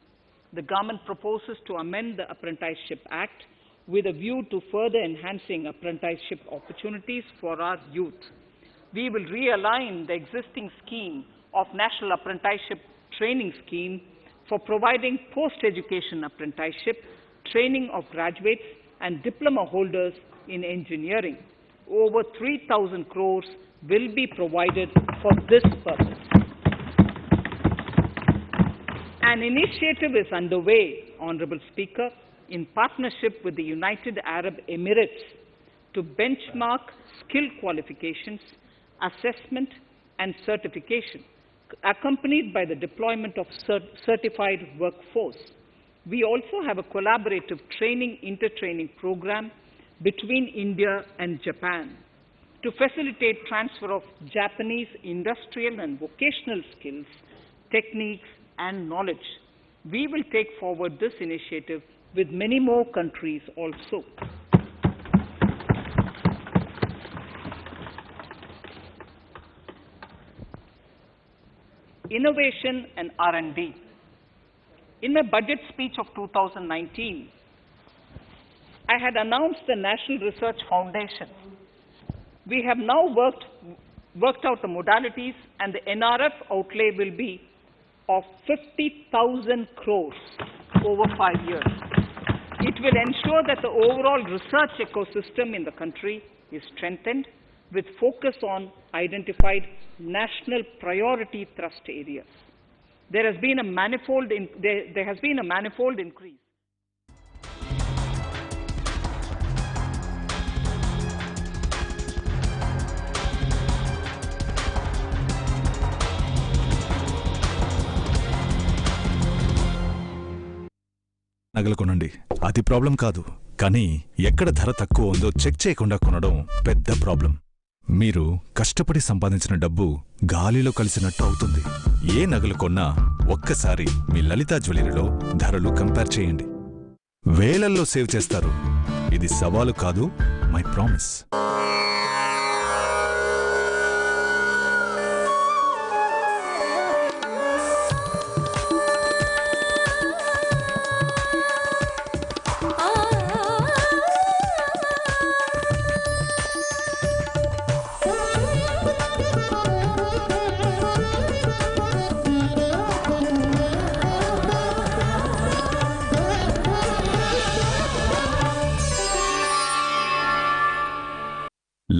The government proposes to amend the Apprenticeship Act with a view to further enhancing apprenticeship opportunities for our youth. We will realign the existing scheme of National Apprenticeship Training Scheme for providing post-education apprenticeship, training of graduates and diploma holders in engineering. Over 3,000 crores will be provided for this purpose. An initiative is underway, Honorable Speaker, in partnership with the United Arab Emirates to benchmark skill qualifications, assessment and certification, accompanied by the deployment of certified workforce. We also have a collaborative training, inter-training program between India and Japan to facilitate transfer of Japanese industrial and vocational skills, techniques, and knowledge. We will take forward this initiative with many more countries also. Innovation and R&D. In my budget speech of 2019, I had announced the National Research Foundation. We have now worked out the modalities, and the NRF outlay will be of 50,000 crores over 5 years. It will ensure that the overall research ecosystem in the country is strengthened with focus on identified national priority thrust areas. There has been a manifold increase. నగలు కొనండి, అది problem కాదు. కానీ ఎక్కడ ధర తక్కువ ఉందో check చేయకుండా కొనడం పెద్ద ప్రాబ్లం. మీరు కష్టపడి సంపాదించిన డబ్బు గాలిలో కలిసినట్టు అవుతుంది. ఏ నగలు కొన్నా ఒక్కసారి మీ లలితా జ్యువెలరీలో ధరలు కంపేర్ చేయండి. వేలల్లో సేవ్ చేస్తారు. ఇది సవాలు కాదు, మై ప్రామిస్.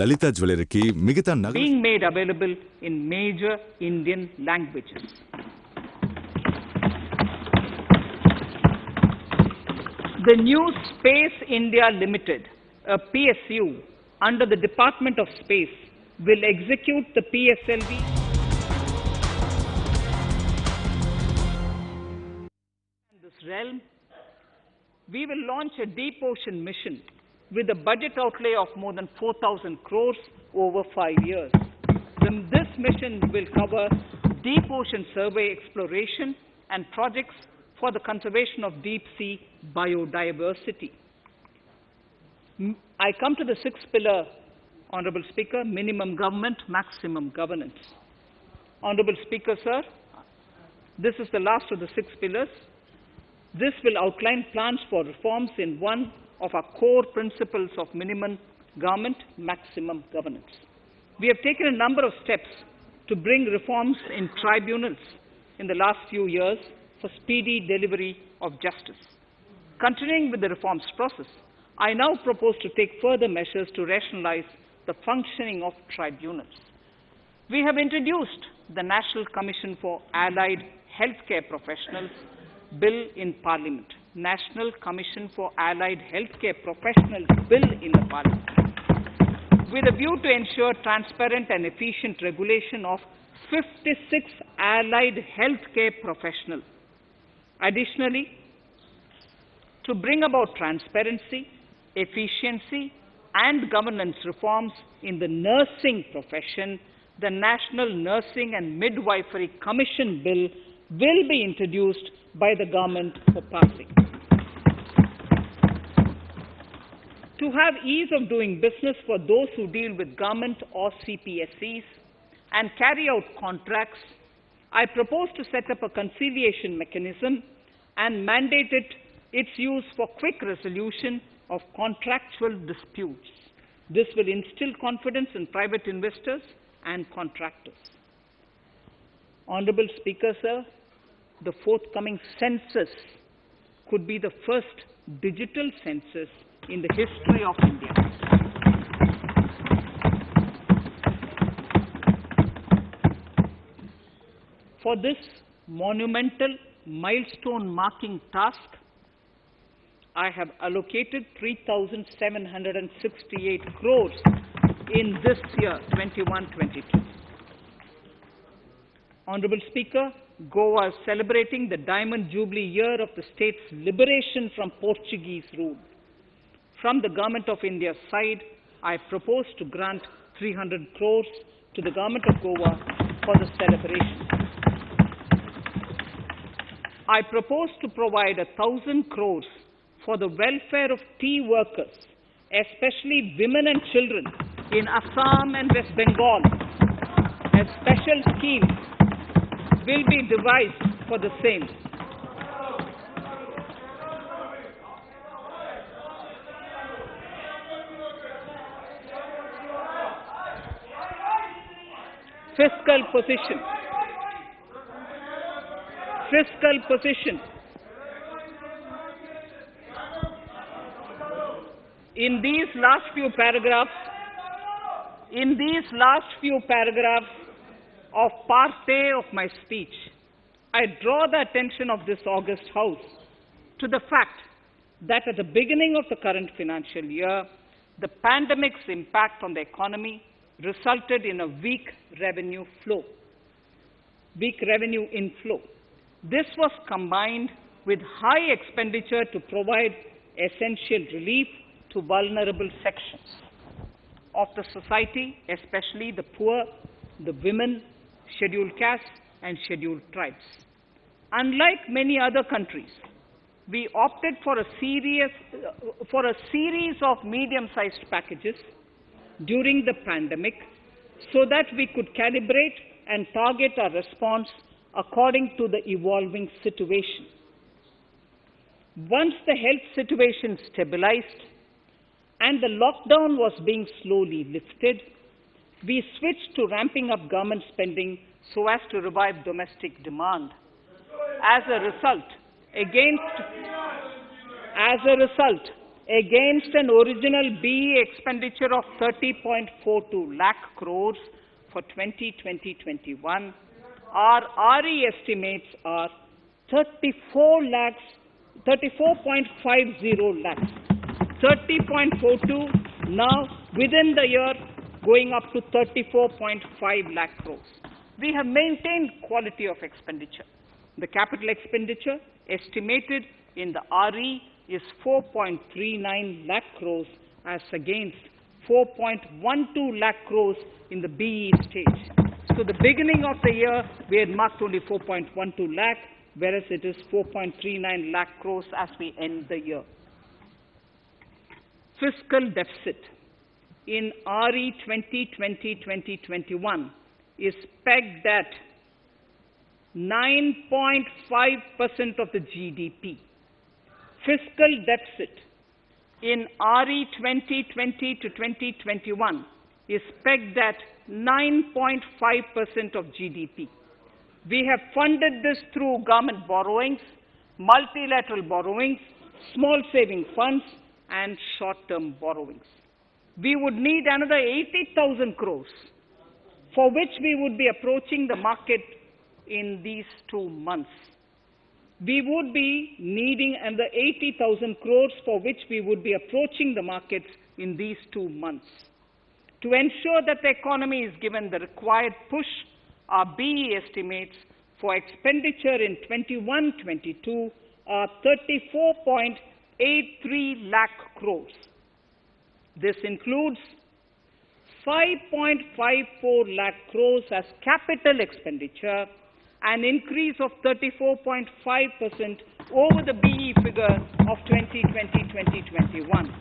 లలితా జ్యువెలరీకి మిగతా నగలు being made available in major Indian languages. The new Space India Limited, a PSU under the Department of Space, will execute the PSLV. In this realm, we will launch a deep ocean mission with a budget outlay of more than 4,000 crores over 5 years. This mission will cover deep ocean survey exploration and projects for the conservation of deep sea biodiversity. I come to the sixth pillar, Honorable Speaker, minimum government, maximum governance. Honorable Speaker, sir, this is the last of the 6 pillars. This will outline plans for reforms in one of our core principles of minimum government, maximum governance. We have taken a number of steps to bring reforms in tribunals in the last few years for speedy delivery of justice. Continuing with the reforms process, I now propose to take further measures to rationalize the functioning of tribunals. We have introduced the National Commission for Allied Healthcare Professionals Bill in Parliament. National Commission for Allied Healthcare Professionals Bill in the Parliament, with a view to ensure transparent and efficient regulation of 56 allied healthcare professionals. Additionally, to bring about transparency, efficiency, and governance reforms in the nursing profession, the National Nursing and Midwifery Commission Bill will be introduced by the government for passing. To have ease of doing business for those who deal with government or CPSEs and carry out contracts, I propose to set up a conciliation mechanism and mandate its use for quick resolution of contractual disputes. This will instill confidence in private investors and contractors. Honorable Speaker, sir, the forthcoming census could be the first digital census in the history of India. For this monumental milestone-marking task, I have allocated 3,768 crores in this year, 21-22. Honorable Speaker, Goa is celebrating the Diamond Jubilee year of the state's liberation from Portuguese rule. From the Government of India's side, I propose to grant 300 crores to the Government of Goa for the celebration. I propose to provide 1,000 crores for the welfare of tea workers, especially women and children in Assam and West Bengal. A special scheme will be devised for the same. Fiscal position. Fiscal position. In these last few paragraphs of part A of my speech, I draw the attention of this august House to the fact that at the beginning of the current financial year, the pandemic's impact on the economy resulted in a weak revenue inflow. This was combined with high expenditure to provide essential relief to vulnerable sections of the society, especially the poor, the women, scheduled castes, and scheduled tribes. Unlike many other countries, we opted for a series of medium-sized packages during the pandemic so that we could calibrate and target our response according to the evolving situation. Once the health situation stabilized and the lockdown was being slowly lifted, we switched to ramping up government spending so as to revive domestic demand. As a result, against an original BE expenditure of 30.42 lakh crores for 2020-21, our RE estimates are 34.50 lakhs. 30.42 now within the year going up to 34.5 lakh crores. We have maintained quality of expenditure. The capital expenditure estimated in the RE is 4.39 lakh crores as against 4.12 lakh crores in the BE stage. So the beginning of the year, we had marked only 4.12 lakh, whereas it is 4.39 lakh crores as we end the year. Fiscal deficit in RE 2020-2021 is pegged at 9.5% of the GDP. Fiscal deficit in RE 2020 to 2021 is pegged at 9.5% of GDP. We have funded this through government borrowings, multilateral borrowings, small saving funds, and short-term borrowings. We would need another 80,000 crores, for which we would be approaching the market in these 2 months. We would be needing another 80,000 crores, for which we would be approaching the markets in these 2 months. To ensure that the economy is given the required push, our BE estimates for expenditure in 21-22 are 34.83 lakh crores. This includes 5.54 lakh crores as capital expenditure, an increase of 34.5% over the BE figure of 2020-2021.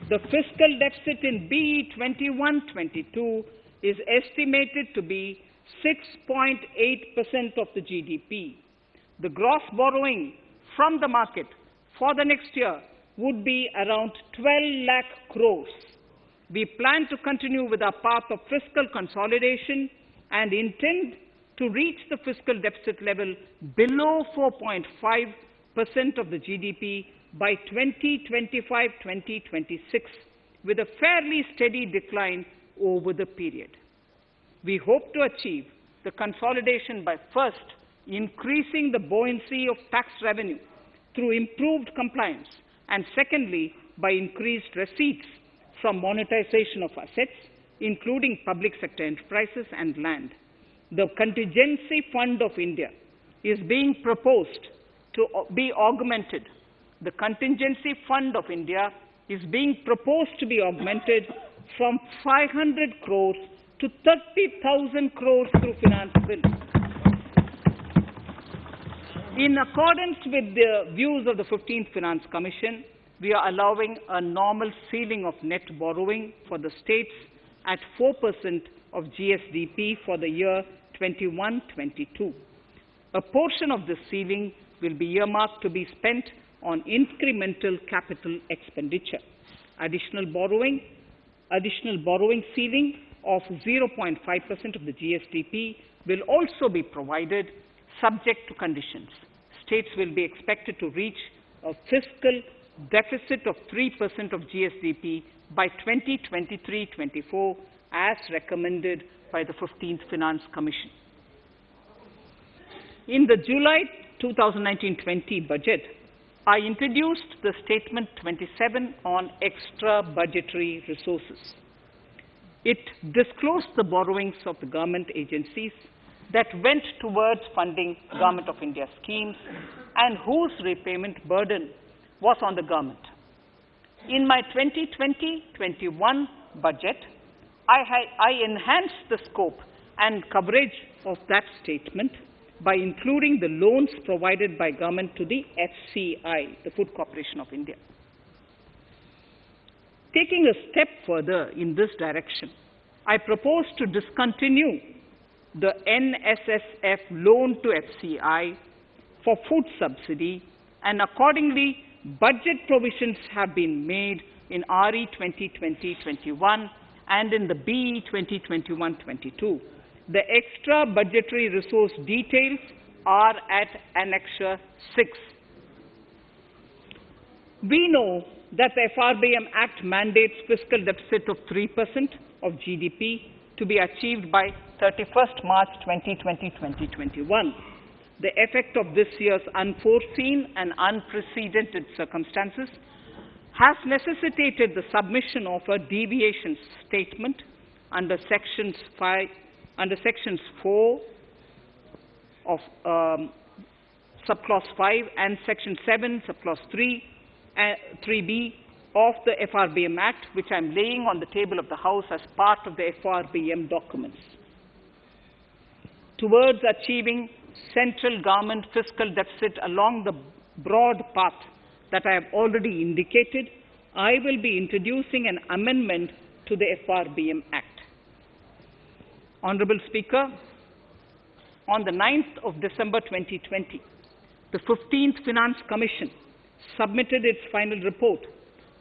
The fiscal deficit in BE 21-22 is estimated to be 6.8% of the GDP. The gross borrowing from the market for the next year would be around 12 lakh crores. We plan to continue with our path of fiscal consolidation and intend to reach the fiscal deficit level below 4.5% of the GDP by 2025-2026, with a fairly steady decline over the period. We hope to achieve the consolidation by first increasing the buoyancy of tax revenue through improved compliance, and secondly, by increased receipts from monetization of assets, including public sector enterprises and land. The Contingency Fund of India is being proposed to be augmented. The Contingency Fund of India is being proposed to be augmented from 500 crores to 30,000 crores through finance bill. In accordance with the views of the 15th Finance Commission, we are allowing a normal ceiling of net borrowing for the states at 4% of GSDP for the year 21-22. A portion of this ceiling will be earmarked to be spent on incremental capital expenditure. Additional borrowing ceiling of 0.5% of the GSDP will also be provided, subject to conditions. States will be expected to reach a fiscal deficit of 3% of GSDP by 2023-24, as recommended by the 15th Finance Commission. In the July 2019-20 budget, I introduced the Statement 27 on extra budgetary resources. It disclosed the borrowings of the government agencies that went towards funding Government of India schemes and whose repayment burden was on the government. In my 2020-21 budget, I enhanced the scope and coverage of that statement by including the loans provided by government to the FCI, the Food Corporation of India. Taking a step further in this direction, I propose to discontinue the NSSF loan to FCI for food subsidy, and accordingly, budget provisions have been made in RE 2020-21 and in the BE 2021-22. The extra budgetary resource details are at Annexure 6. We know that the FRBM Act mandates fiscal deficit of 3% of GDP to be achieved by 31st March 2020-2021. The effect of this year's unforeseen and unprecedented circumstances has necessitated the submission of a deviation statement under Sections 4 of Subclause 5 and Section 7, Subclause 3b of the FRBM Act, which I am laying on the table of the House as part of the FRBM documents. Towards achieving central government fiscal deficit along the broad path that I have already indicated, I will be introducing an amendment to the FRBM Act. Honorable Speaker, on the 9th of December 2020, the 15th Finance Commission submitted its final report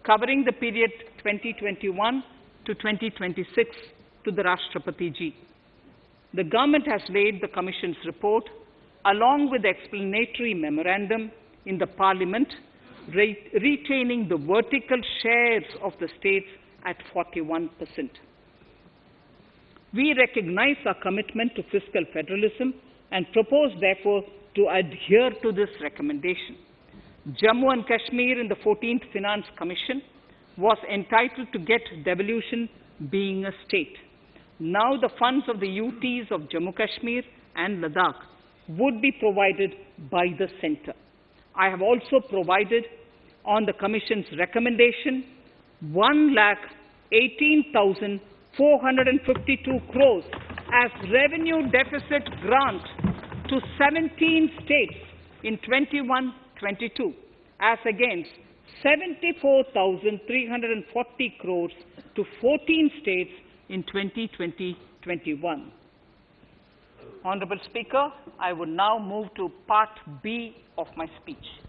covering the period 2021 to 2026 to the Rashtrapati Ji. The government has laid the Commission's report along with the explanatory memorandum in the Parliament, retaining the vertical shares of the states at 41%. We recognize our commitment to fiscal federalism and propose, therefore, to adhere to this recommendation. Jammu and Kashmir in the 14th Finance Commission was entitled to get devolution being a state. Now the funds of the UTs of Jammu Kashmir and Ladakh would be provided by the centre. I have also provided on the Commission's recommendation 1,18,452 crores as revenue deficit grant to 17 states in 21-22 as against 74,340 crores to 14 states in 2020-21. Honourable Speaker, I would now move to Part B of my speech.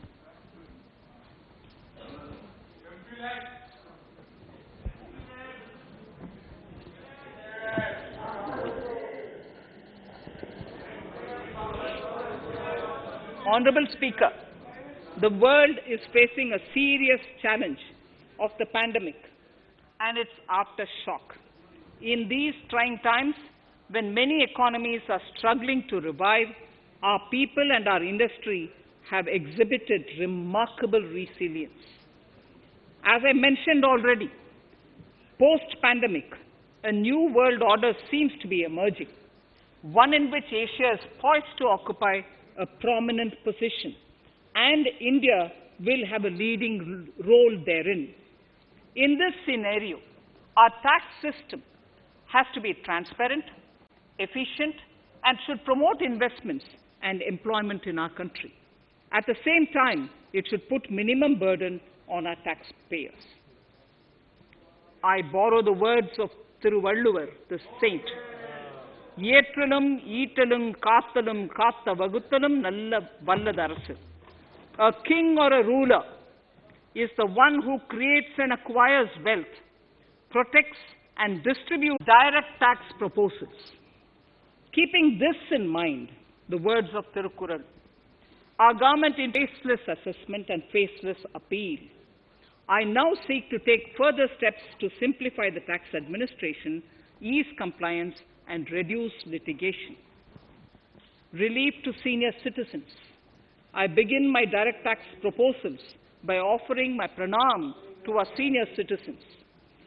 Honourable Speaker, the world is facing a serious challenge of the pandemic and its aftershock. In these trying times, when many economies are struggling to revive, our people and our industry have exhibited remarkable resilience. As I mentioned already, post-pandemic, a new world order seems to be emerging, one in which Asia is poised to occupy a prominent position, and India will have a leading role therein. In this scenario, our tax system has to be transparent, efficient, and should promote investments and employment in our country. At the same time, it should put minimum burden on our taxpayers. I borrow the words of Thiruvalluvar, the saint. Yetralum, Eatalum, Kathalum, Katha Vaguthalum, Nalla Valladarasu. A king or a ruler is the one who creates and acquires wealth, protects and distributes direct tax proposals. Keeping this in mind, the words of Thirukkural, our government in faceless assessment and faceless appeal, I now seek to take further steps to simplify the tax administration, ease compliance, and reduce litigation. Relief to senior citizens. I begin my direct tax proposals by offering my pranam to our senior citizens.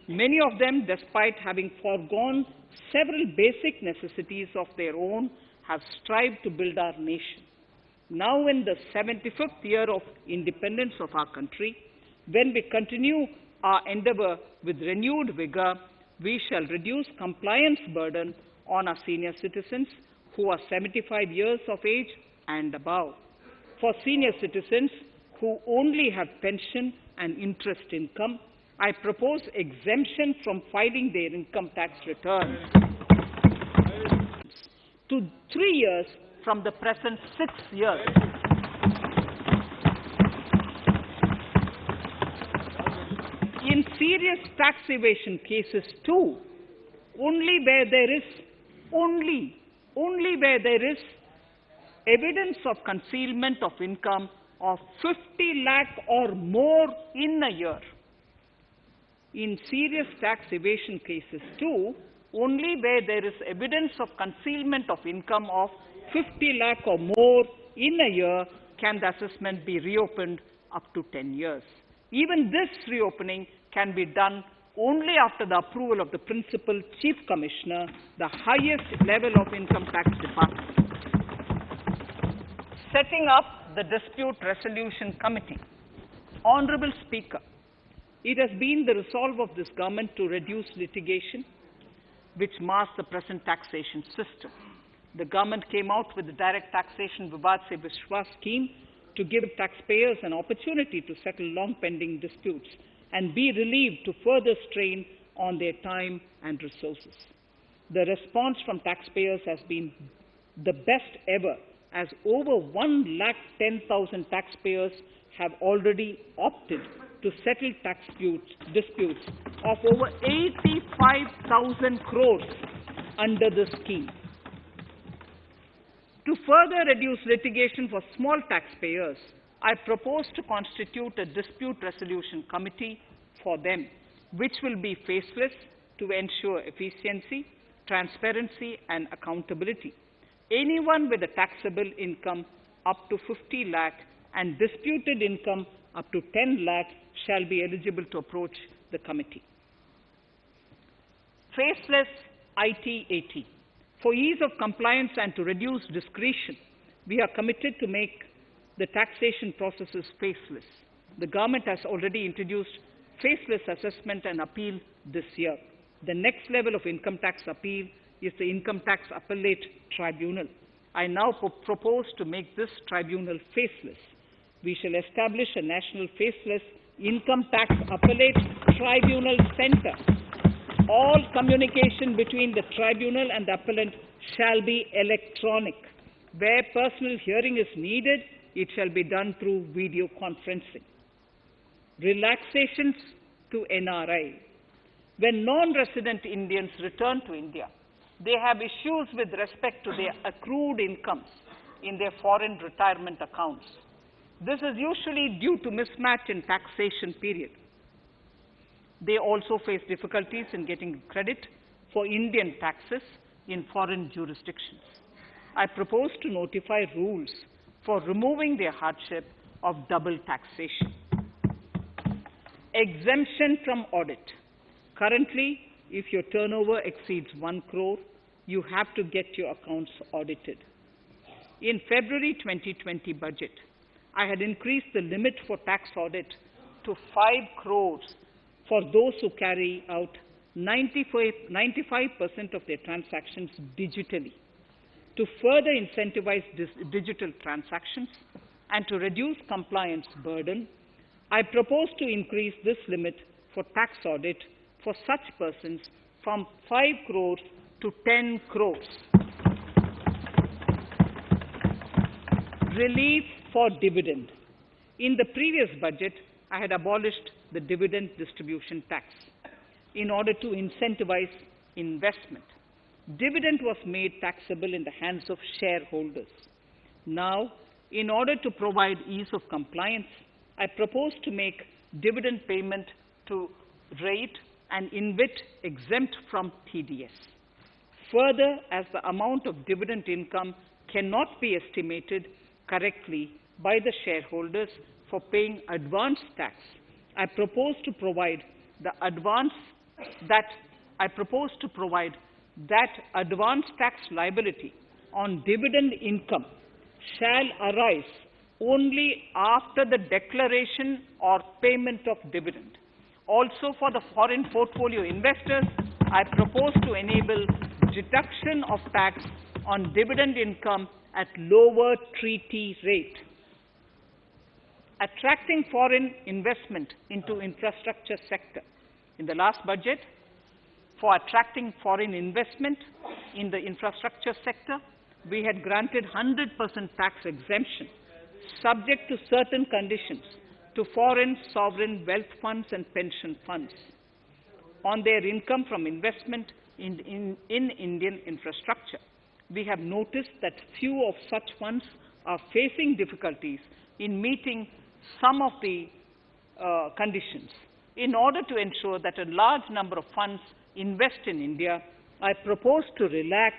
Many of them, despite having foregone several basic necessities of their own, have strived to build our nation. Now in the 75th year of independence of our country, when we continue our endeavour with renewed vigour, we shall reduce compliance burden on our senior citizens who are 75 years of age and above. For senior citizens who only have pension and interest income, I propose exemption from filing their income tax returns to 3 years from the present 6 years. In serious tax evasion cases too, only where there is evidence of concealment of income of 50 lakh or more in a year. In serious tax evasion cases too, only where there is evidence of concealment of income of 50 lakh or more in a year can the assessment be reopened up to 10 years. Even this reopening can be done only after the approval of the Principal Chief Commissioner, the highest level of Income Tax Department. Setting up the Dispute Resolution Committee. Honourable Speaker, it has been the resolve of this government to reduce litigation, which mars the present taxation system. The government came out with the Direct Taxation Vivad Se Vishwas scheme to give taxpayers an opportunity to settle long-pending disputes and be relieved to further strain on their time and resources. The response from taxpayers has been the best ever, as over 110,000 taxpayers have already opted to settle tax disputes of over 85,000 crores under the scheme. To further reduce litigation for small taxpayers, I propose to constitute a dispute resolution committee for them, which will be faceless to ensure efficiency, transparency, and accountability. Anyone with a taxable income up to 50 lakh and disputed income up to 10 lakh shall be eligible to approach the committee. Faceless IT-AT. For ease of compliance and to reduce discretion, we are committed to make the taxation processes faceless. The government has already introduced faceless assessment and appeal this year. The next level of income tax appeal is the Income Tax Appellate Tribunal. I now propose to make this tribunal faceless. We shall establish a national faceless Income Tax Appellate Tribunal Center. All communication between the tribunal and the appellant shall be electronic. Where personal hearing is needed, it shall be done through video conferencing. Relaxations to NRI. When non-resident Indians return to India, they have issues with respect to their accrued incomes in their foreign retirement accounts. This is usually due to mismatch in taxation period. They also face difficulties in getting credit for Indian taxes in foreign jurisdictions. I propose to notify rules for removing their hardship of double taxation. Exemption from audit. Currently, if your turnover exceeds 1 crore, you have to get your accounts audited. In February 2020 budget, I had increased the limit for tax audit to 5 crores for those who carry out 95% of their transactions digitally. To further incentivize digital transactions and to reduce compliance burden, I propose to increase this limit for tax audit for such persons from 5 crores to 10 crores. Relief for dividend. In the previous budget, I had abolished the dividend distribution tax in order to incentivize investment. Dividend was made taxable in the hands of shareholders. Now, in order to provide ease of compliance, I propose to make dividend payment to rate and InvIT exempt from TDS. Further, as the amount of dividend income cannot be estimated correctly by the shareholders for paying advance tax, I propose to provide that advance tax liability on dividend income shall arise only after the declaration or payment of dividend. Also, for the foreign portfolio investors, I propose to enable deduction of tax on dividend income at lower treaty rate. Attracting foreign investment into infrastructure sector. In the last budget, for attracting foreign investment in the infrastructure sector, we had granted 100% tax exemption, subject to certain conditions, to foreign sovereign wealth funds and pension funds on their income from investment in Indian infrastructure. We have noticed that few of such funds are facing difficulties in meeting some of the conditions. In order to ensure that a large number of funds invest in India, I propose to relax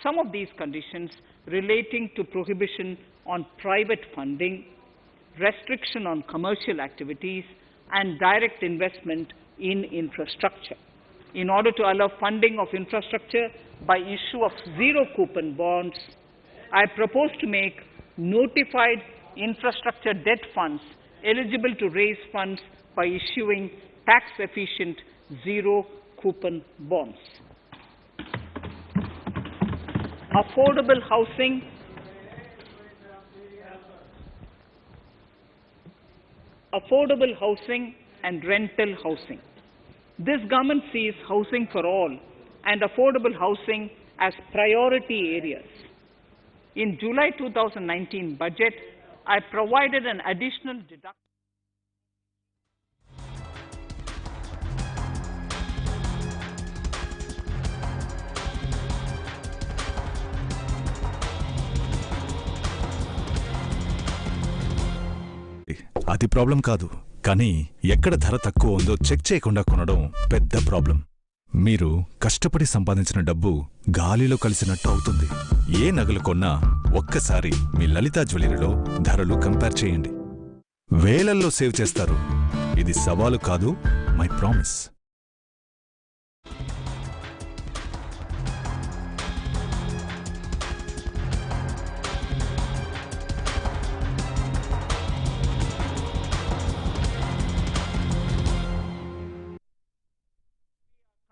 some of these conditions relating to prohibition on private funding, restriction on commercial activities, and direct investment in infrastructure. In order to allow funding of infrastructure by issue of zero-coupon bonds, I propose to make notified infrastructure debt funds eligible to raise funds by issuing tax-efficient zero-coupon bonds. Affordable housing. Affordable housing and rental housing. This government sees housing for all and affordable housing as priority areas. In July 2019 budget, I provided an additional deduction అది problem కాదు, కానీ ఎక్కడ ధర తక్కువ ఉందో check చేయకుండా కొనడం పెద్ద ప్రాబ్లం. మీరు కష్టపడి సంపాదించిన డబ్బు గాలిలో కలిసినట్టు అవుతుంది. ఏ నగలు కొన్నా ఒక్కసారి మీ లలితా జ్యువెలరీలో ధరలు కంపేర్ చేయండి. వేలల్లో సేవ్ చేస్తారు. ఇది సవాలు కాదు, my promise.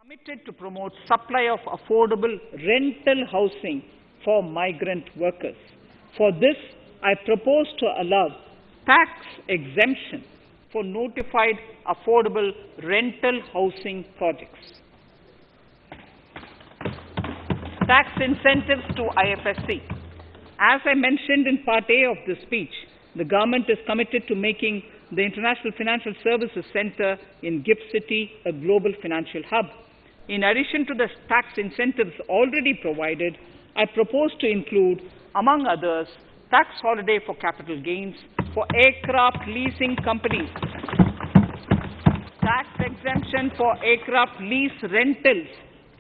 Committed to promote supply of affordable rental housing for migrant workers. For this, I propose to allow tax exemption for notified affordable rental housing projects. Tax incentives to IFSC. As I mentioned in Part A of this speech, the government is committed to making the International Financial Services Center in GIFT City a global financial hub. In addition to the tax incentives already provided, I propose to include, among others, tax holiday for capital gains for aircraft leasing companies, tax exemption for aircraft lease rentals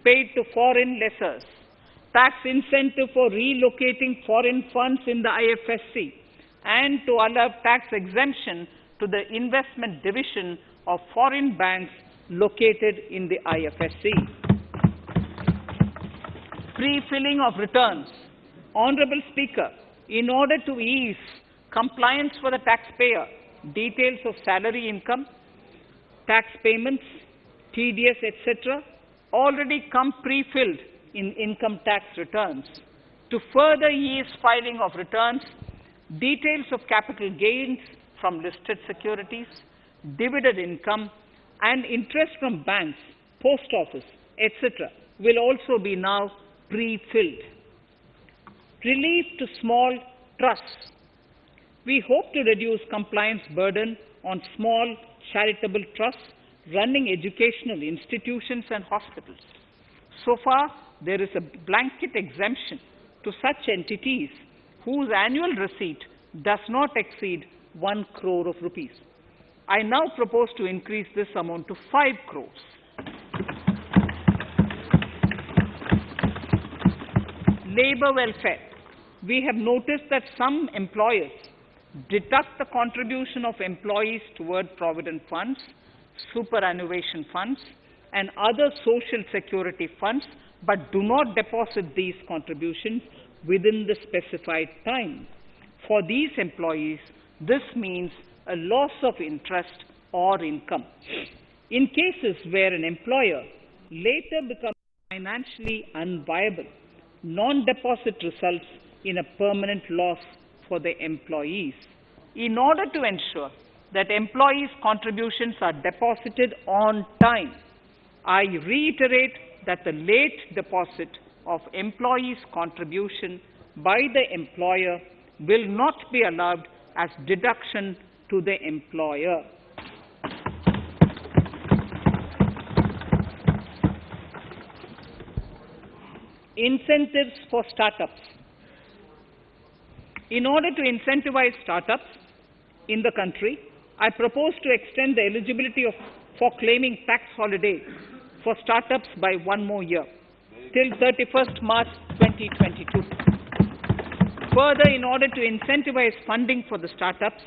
paid to foreign lessors, tax incentive for relocating foreign funds in the IFSC, and to allow tax exemption to the investment division of foreign banks located in the IFSC. Pre-filling of returns. Honorable Speaker, in order to ease compliance for the taxpayer, details of salary income, tax payments, TDS, etc. already come pre-filled in income tax returns. To further ease filing of returns, details of capital gains from listed securities, dividend income, and interest from banks, post office, etc. will also be now pre-filled. Relief to small trusts. We hope to reduce compliance burden on small charitable trusts running educational institutions and hospitals. So far, there is a blanket exemption to such entities whose annual receipt does not exceed 1 crore of rupees. I now propose to increase this amount to 5 crores. Labor welfare. We have noticed that some employers deduct the contribution of employees toward provident funds, superannuation funds, and other social security funds, but do not deposit these contributions within the specified time. For these employees, this means a loss of interest or income. In cases where an employer later becomes financially unviable, non-deposit results in a permanent loss for the employees. In order to ensure that employees' contributions are deposited on time, I reiterate that the late deposit of employees' contribution by the employer will not be allowed as deduction to the employer. Incentives for startups. In order to incentivize startups in the country, I propose to extend the eligibility for claiming tax holiday for startups by 1 more year, till 31st March 2022. Further, in order to incentivize funding for the startups,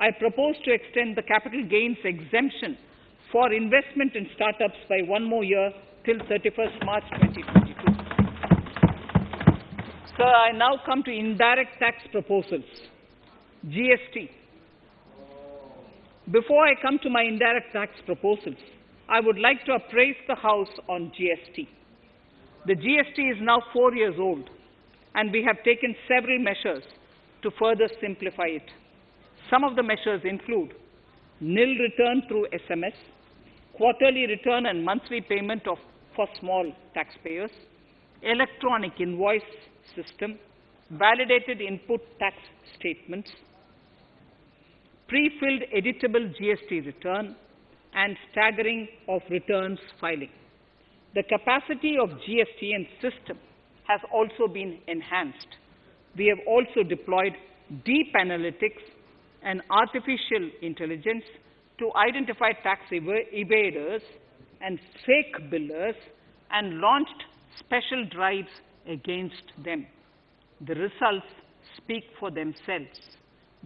I propose to extend the capital gains exemption for investment in startups by 1 more year, till 31st March 2022. Sir, I now come to Indirect Tax Proposals, GST. Before I come to my Indirect Tax Proposals, I would like to appraise the House on GST. The GST is now 4 years old, and we have taken several measures to further simplify it. Some of the measures include nil return through SMS, quarterly return and monthly payment for small taxpayers, electronic invoice system, validated input tax statements, pre-filled editable GST return, and staggering of returns filing. The capacity of GST and system has also been enhanced. We have also deployed deep analytics and artificial intelligence to identify tax evaders and fake billers and launched special drives against them. The results speak for themselves.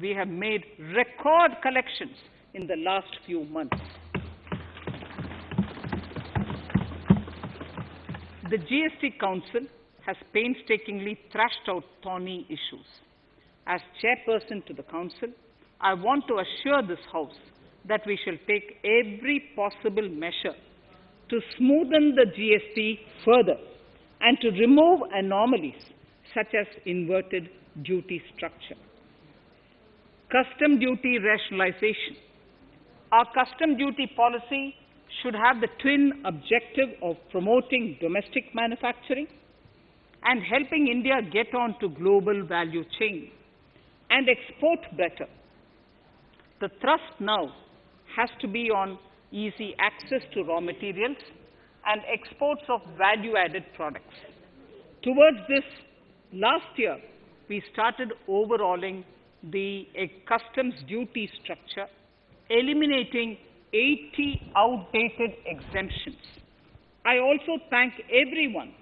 We have made record collections in the last few months. The GST Council has painstakingly thrashed out thorny issues. As chairperson to the Council, I want to assure this House that we shall take every possible measure to smoothen the GST further and to remove anomalies such as inverted duty structure. Custom duty rationalization. Our custom duty policy should have the twin objective of promoting domestic manufacturing and helping India get on to global value chain and export better. The thrust now has to be on easy access to raw materials and exports of value-added products. Towards this, last year, we started overhauling the customs duty structure, eliminating 80 outdated exemptions. I also thank everyone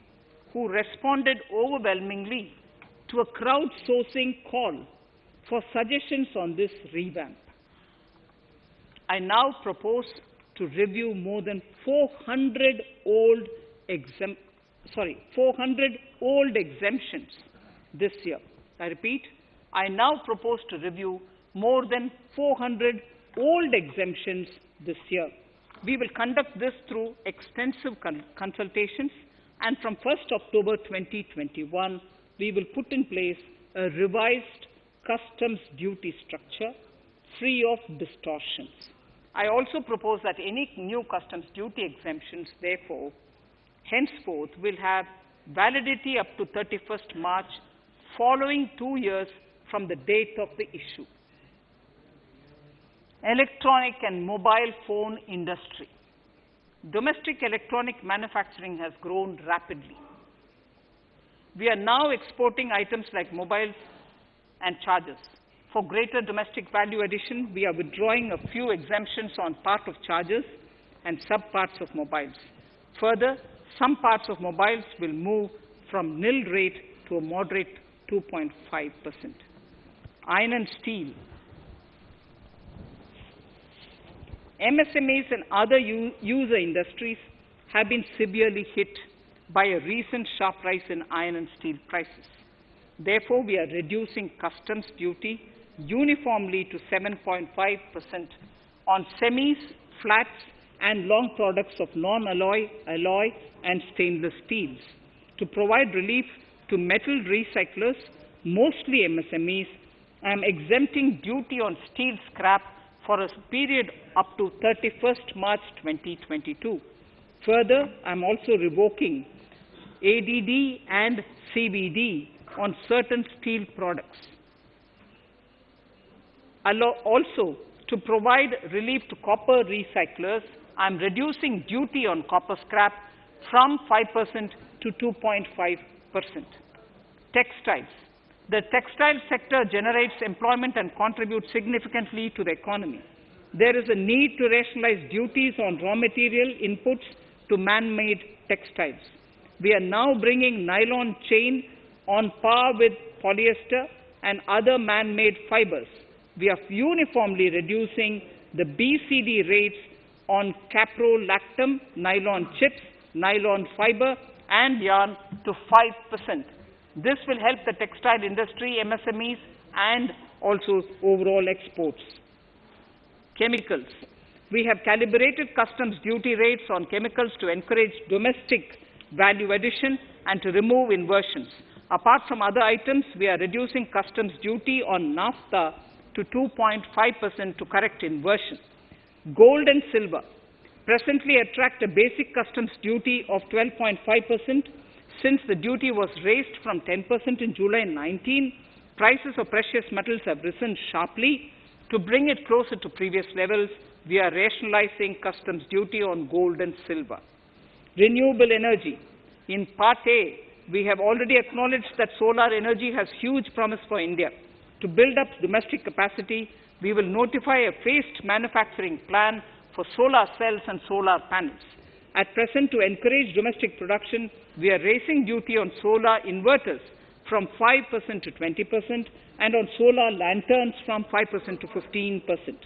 who responded overwhelmingly to a crowdsourcing call for suggestions on this revamp. I now propose to review more than 400 old exemptions this year. I repeat, I now propose to review more than 400 old exemptions this year. We will conduct this through extensive consultations, and from 1st October 2021, we will put in place a revised customs duty structure free of distortions. I also propose that any new customs duty exemptions, therefore, henceforth will have validity up to 31st March, following 2 years from the date of the issue. Electronic and mobile phone industry. Domestic electronic manufacturing has grown rapidly. We are now exporting items like mobiles and chargers. For greater domestic value addition, we are withdrawing a few exemptions on part of chargers and sub-parts of mobiles. Further, some parts of mobiles will move from nil rate to a moderate 2.5%. Iron and steel. MSMEs and other user industries have been severely hit by a recent sharp rise in iron and steel prices. Therefore, we are reducing customs duty uniformly to 7.5% on semis, flats, and long products of non-alloy, alloy, and stainless steels. To provide relief to metal recyclers, mostly MSMEs, I am exempting duty on steel scrap for a period up to 31st March 2022. Further, I am also revoking ADD and CVD on certain steel products. Also, to provide relief to copper recyclers, I am reducing duty on copper scrap from 5% to 2.5%. Textiles. The textile sector generates employment and contributes significantly to the economy. There is a need to rationalize duties on raw material inputs to man-made textiles. We are now bringing nylon chain on par with polyester and other man-made fibers. We are uniformly reducing the BCD rates on caprolactam, nylon chips, nylon fiber, and yarn to 5%. This will help the textile industry, MSMEs, and also overall exports. Chemicals. We have calibrated customs duty rates on chemicals to encourage domestic value addition and to remove inversions. Apart from other items, we are reducing customs duty on naphtha to 2.5% to correct inversion. Gold and silver presently attract a basic customs duty of 12.5%. Since the duty was raised from 10% in July 19, prices of precious metals have risen sharply. To bring it closer to previous levels, we are rationalizing customs duty on gold and silver. Renewable energy. In Part A, we have already acknowledged that solar energy has huge promise for India. To build up domestic capacity, we will notify a phased manufacturing plan for solar cells and solar panels. At present, to encourage domestic production, we are raising duty on solar inverters from 5% to 20% and on solar lanterns from 5% to 15%.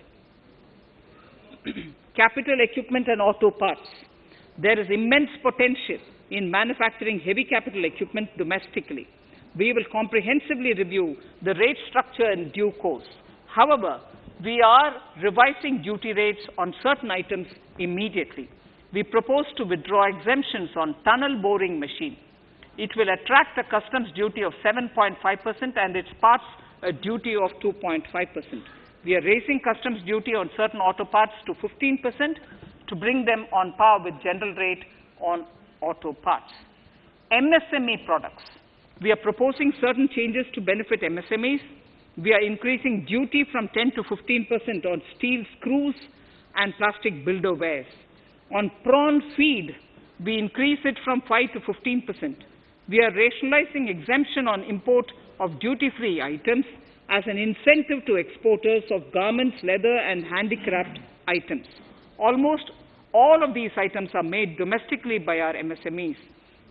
Capital equipment and auto parts. There is immense potential in manufacturing heavy capital equipment domestically. We will comprehensively review the rate structure in due course. However, we are revising duty rates on certain items immediately. We propose to withdraw exemptions on tunnel boring machine. It will attract a customs duty of 7.5% and its parts a duty of 2.5%. We are raising customs duty on certain auto parts to 15% to bring them on par with general rate on auto parts. MSME products. We are proposing certain changes to benefit MSMEs. We are increasing duty from 10 to 15% on steel screws and plastic builderwares. On prawn feed, we increase it from 5 to 15%. We are rationalizing exemption on import of duty-free items as an incentive to exporters of garments, leather, and handicraft items. Almost all of these items are made domestically by our MSMEs.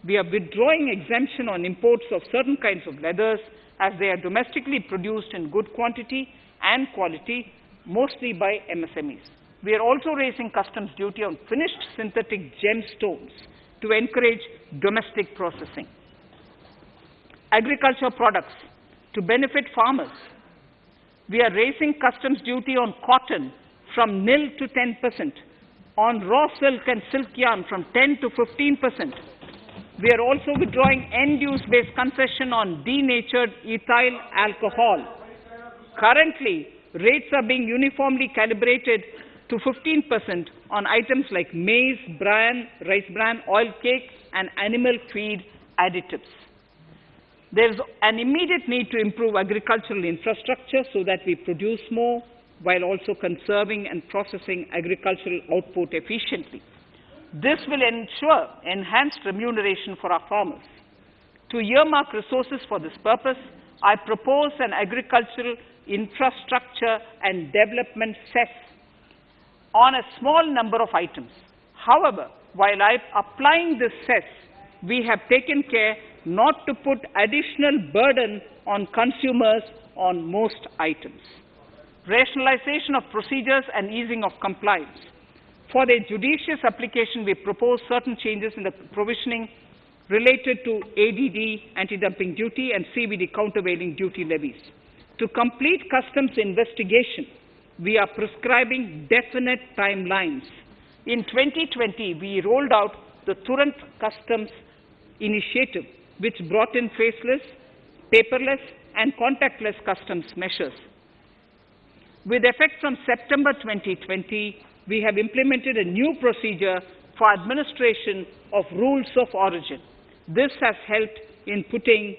We are withdrawing exemption on imports of certain kinds of leathers as they are domestically produced in good quantity and quality, mostly by MSMEs. We are also raising customs duty on finished synthetic gemstones to encourage domestic processing. Agriculture products to benefit farmers. We are raising customs duty on cotton from nil to 10%, on raw silk and silk yarn from 10 to 15%. We are also withdrawing end-use-based concession on denatured ethyl alcohol. Currently, rates are being uniformly calibrated to 15% on items like maize, bran, rice bran, oil cake, and animal feed additives. There is an immediate need to improve agricultural infrastructure so that we produce more while also conserving and processing agricultural output efficiently. This will ensure enhanced remuneration for our farmers. To earmark resources for this purpose, I propose an agricultural infrastructure and development cess on a small number of items. However, while applying this cess, we have taken care not to put additional burden on consumers on most items. Rationalization of procedures and easing of compliance. For their judicious application, we propose certain changes in the provisioning related to ADD, anti-dumping duty, and CVD, countervailing duty levies. To complete customs investigation, we are prescribing definite timelines. In 2020, we rolled out the Turant Customs Initiative, which brought in faceless, paperless, and contactless customs measures. With effect from September 2020, we have implemented a new procedure for administration of rules of origin. This has helped in putting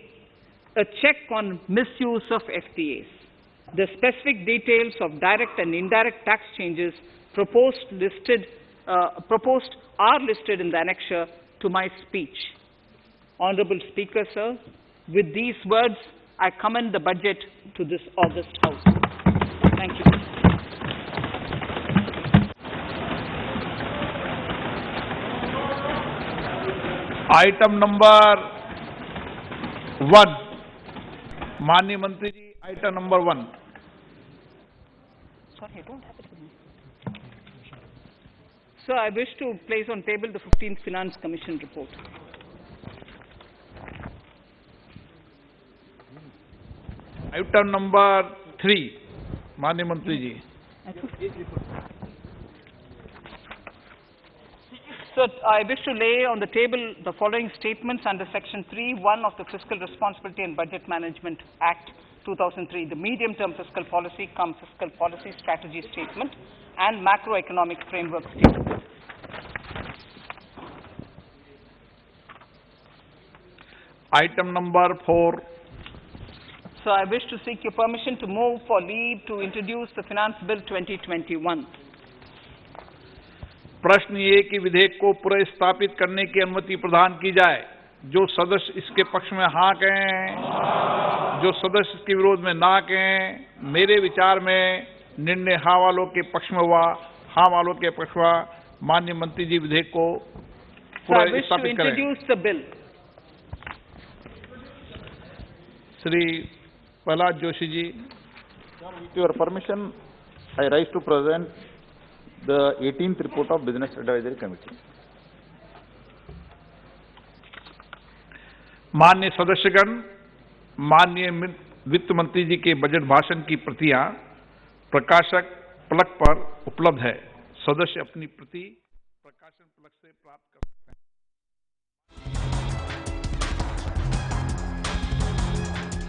a check on misuse of FTAs. The specific details of direct and indirect tax changes proposed are listed in the annexure to my speech. Honorable Speaker, sir, with these words, I commend the budget to this august House. Thank you. Item number 1, माननीय मंत्री जी, item number 1. Sorry, I don't have it with me. Sir, I wish to place on table the 15th Finance Commission report. Item number 3, माननीय मंत्री जी. Sir, I wish to lay on the table the following statements under Section 3(1) of the Fiscal Responsibility and Budget Management Act 2003, the medium-term fiscal policy cum fiscal policy strategy statement and macroeconomic framework statement. Item number 4. So I wish to seek your permission to move for leave to introduce the Finance Bill 2021. प्रश्न ये कि विधेयक को पुनर्स्थापित करने की अनुमति प्रदान की जाए. जो सदस्य इसके पक्ष में हाँ कहें, जो सदस्य इसके विरोध में ना कहें, मेरे विचार में निर्णय हाँ वालों के पक्ष में हुआ, हाँ वालों के पक्ष हुआ। माननीय मंत्री जी विधेयक को So I wish to स्थापित करें। introduce the bill. Shri Prahlad Joshi ji. With your permission, I rise to present the 18th report of Business Advisory Committee. माननीय सदस्यगण, माननीय वित्त मंत्री जी के बजट भाषण की प्रतियां प्रकाशक पलक पर उपलब्ध है। सदस्य अपनी प्रति प्रकाशन पलक से प्राप्त कर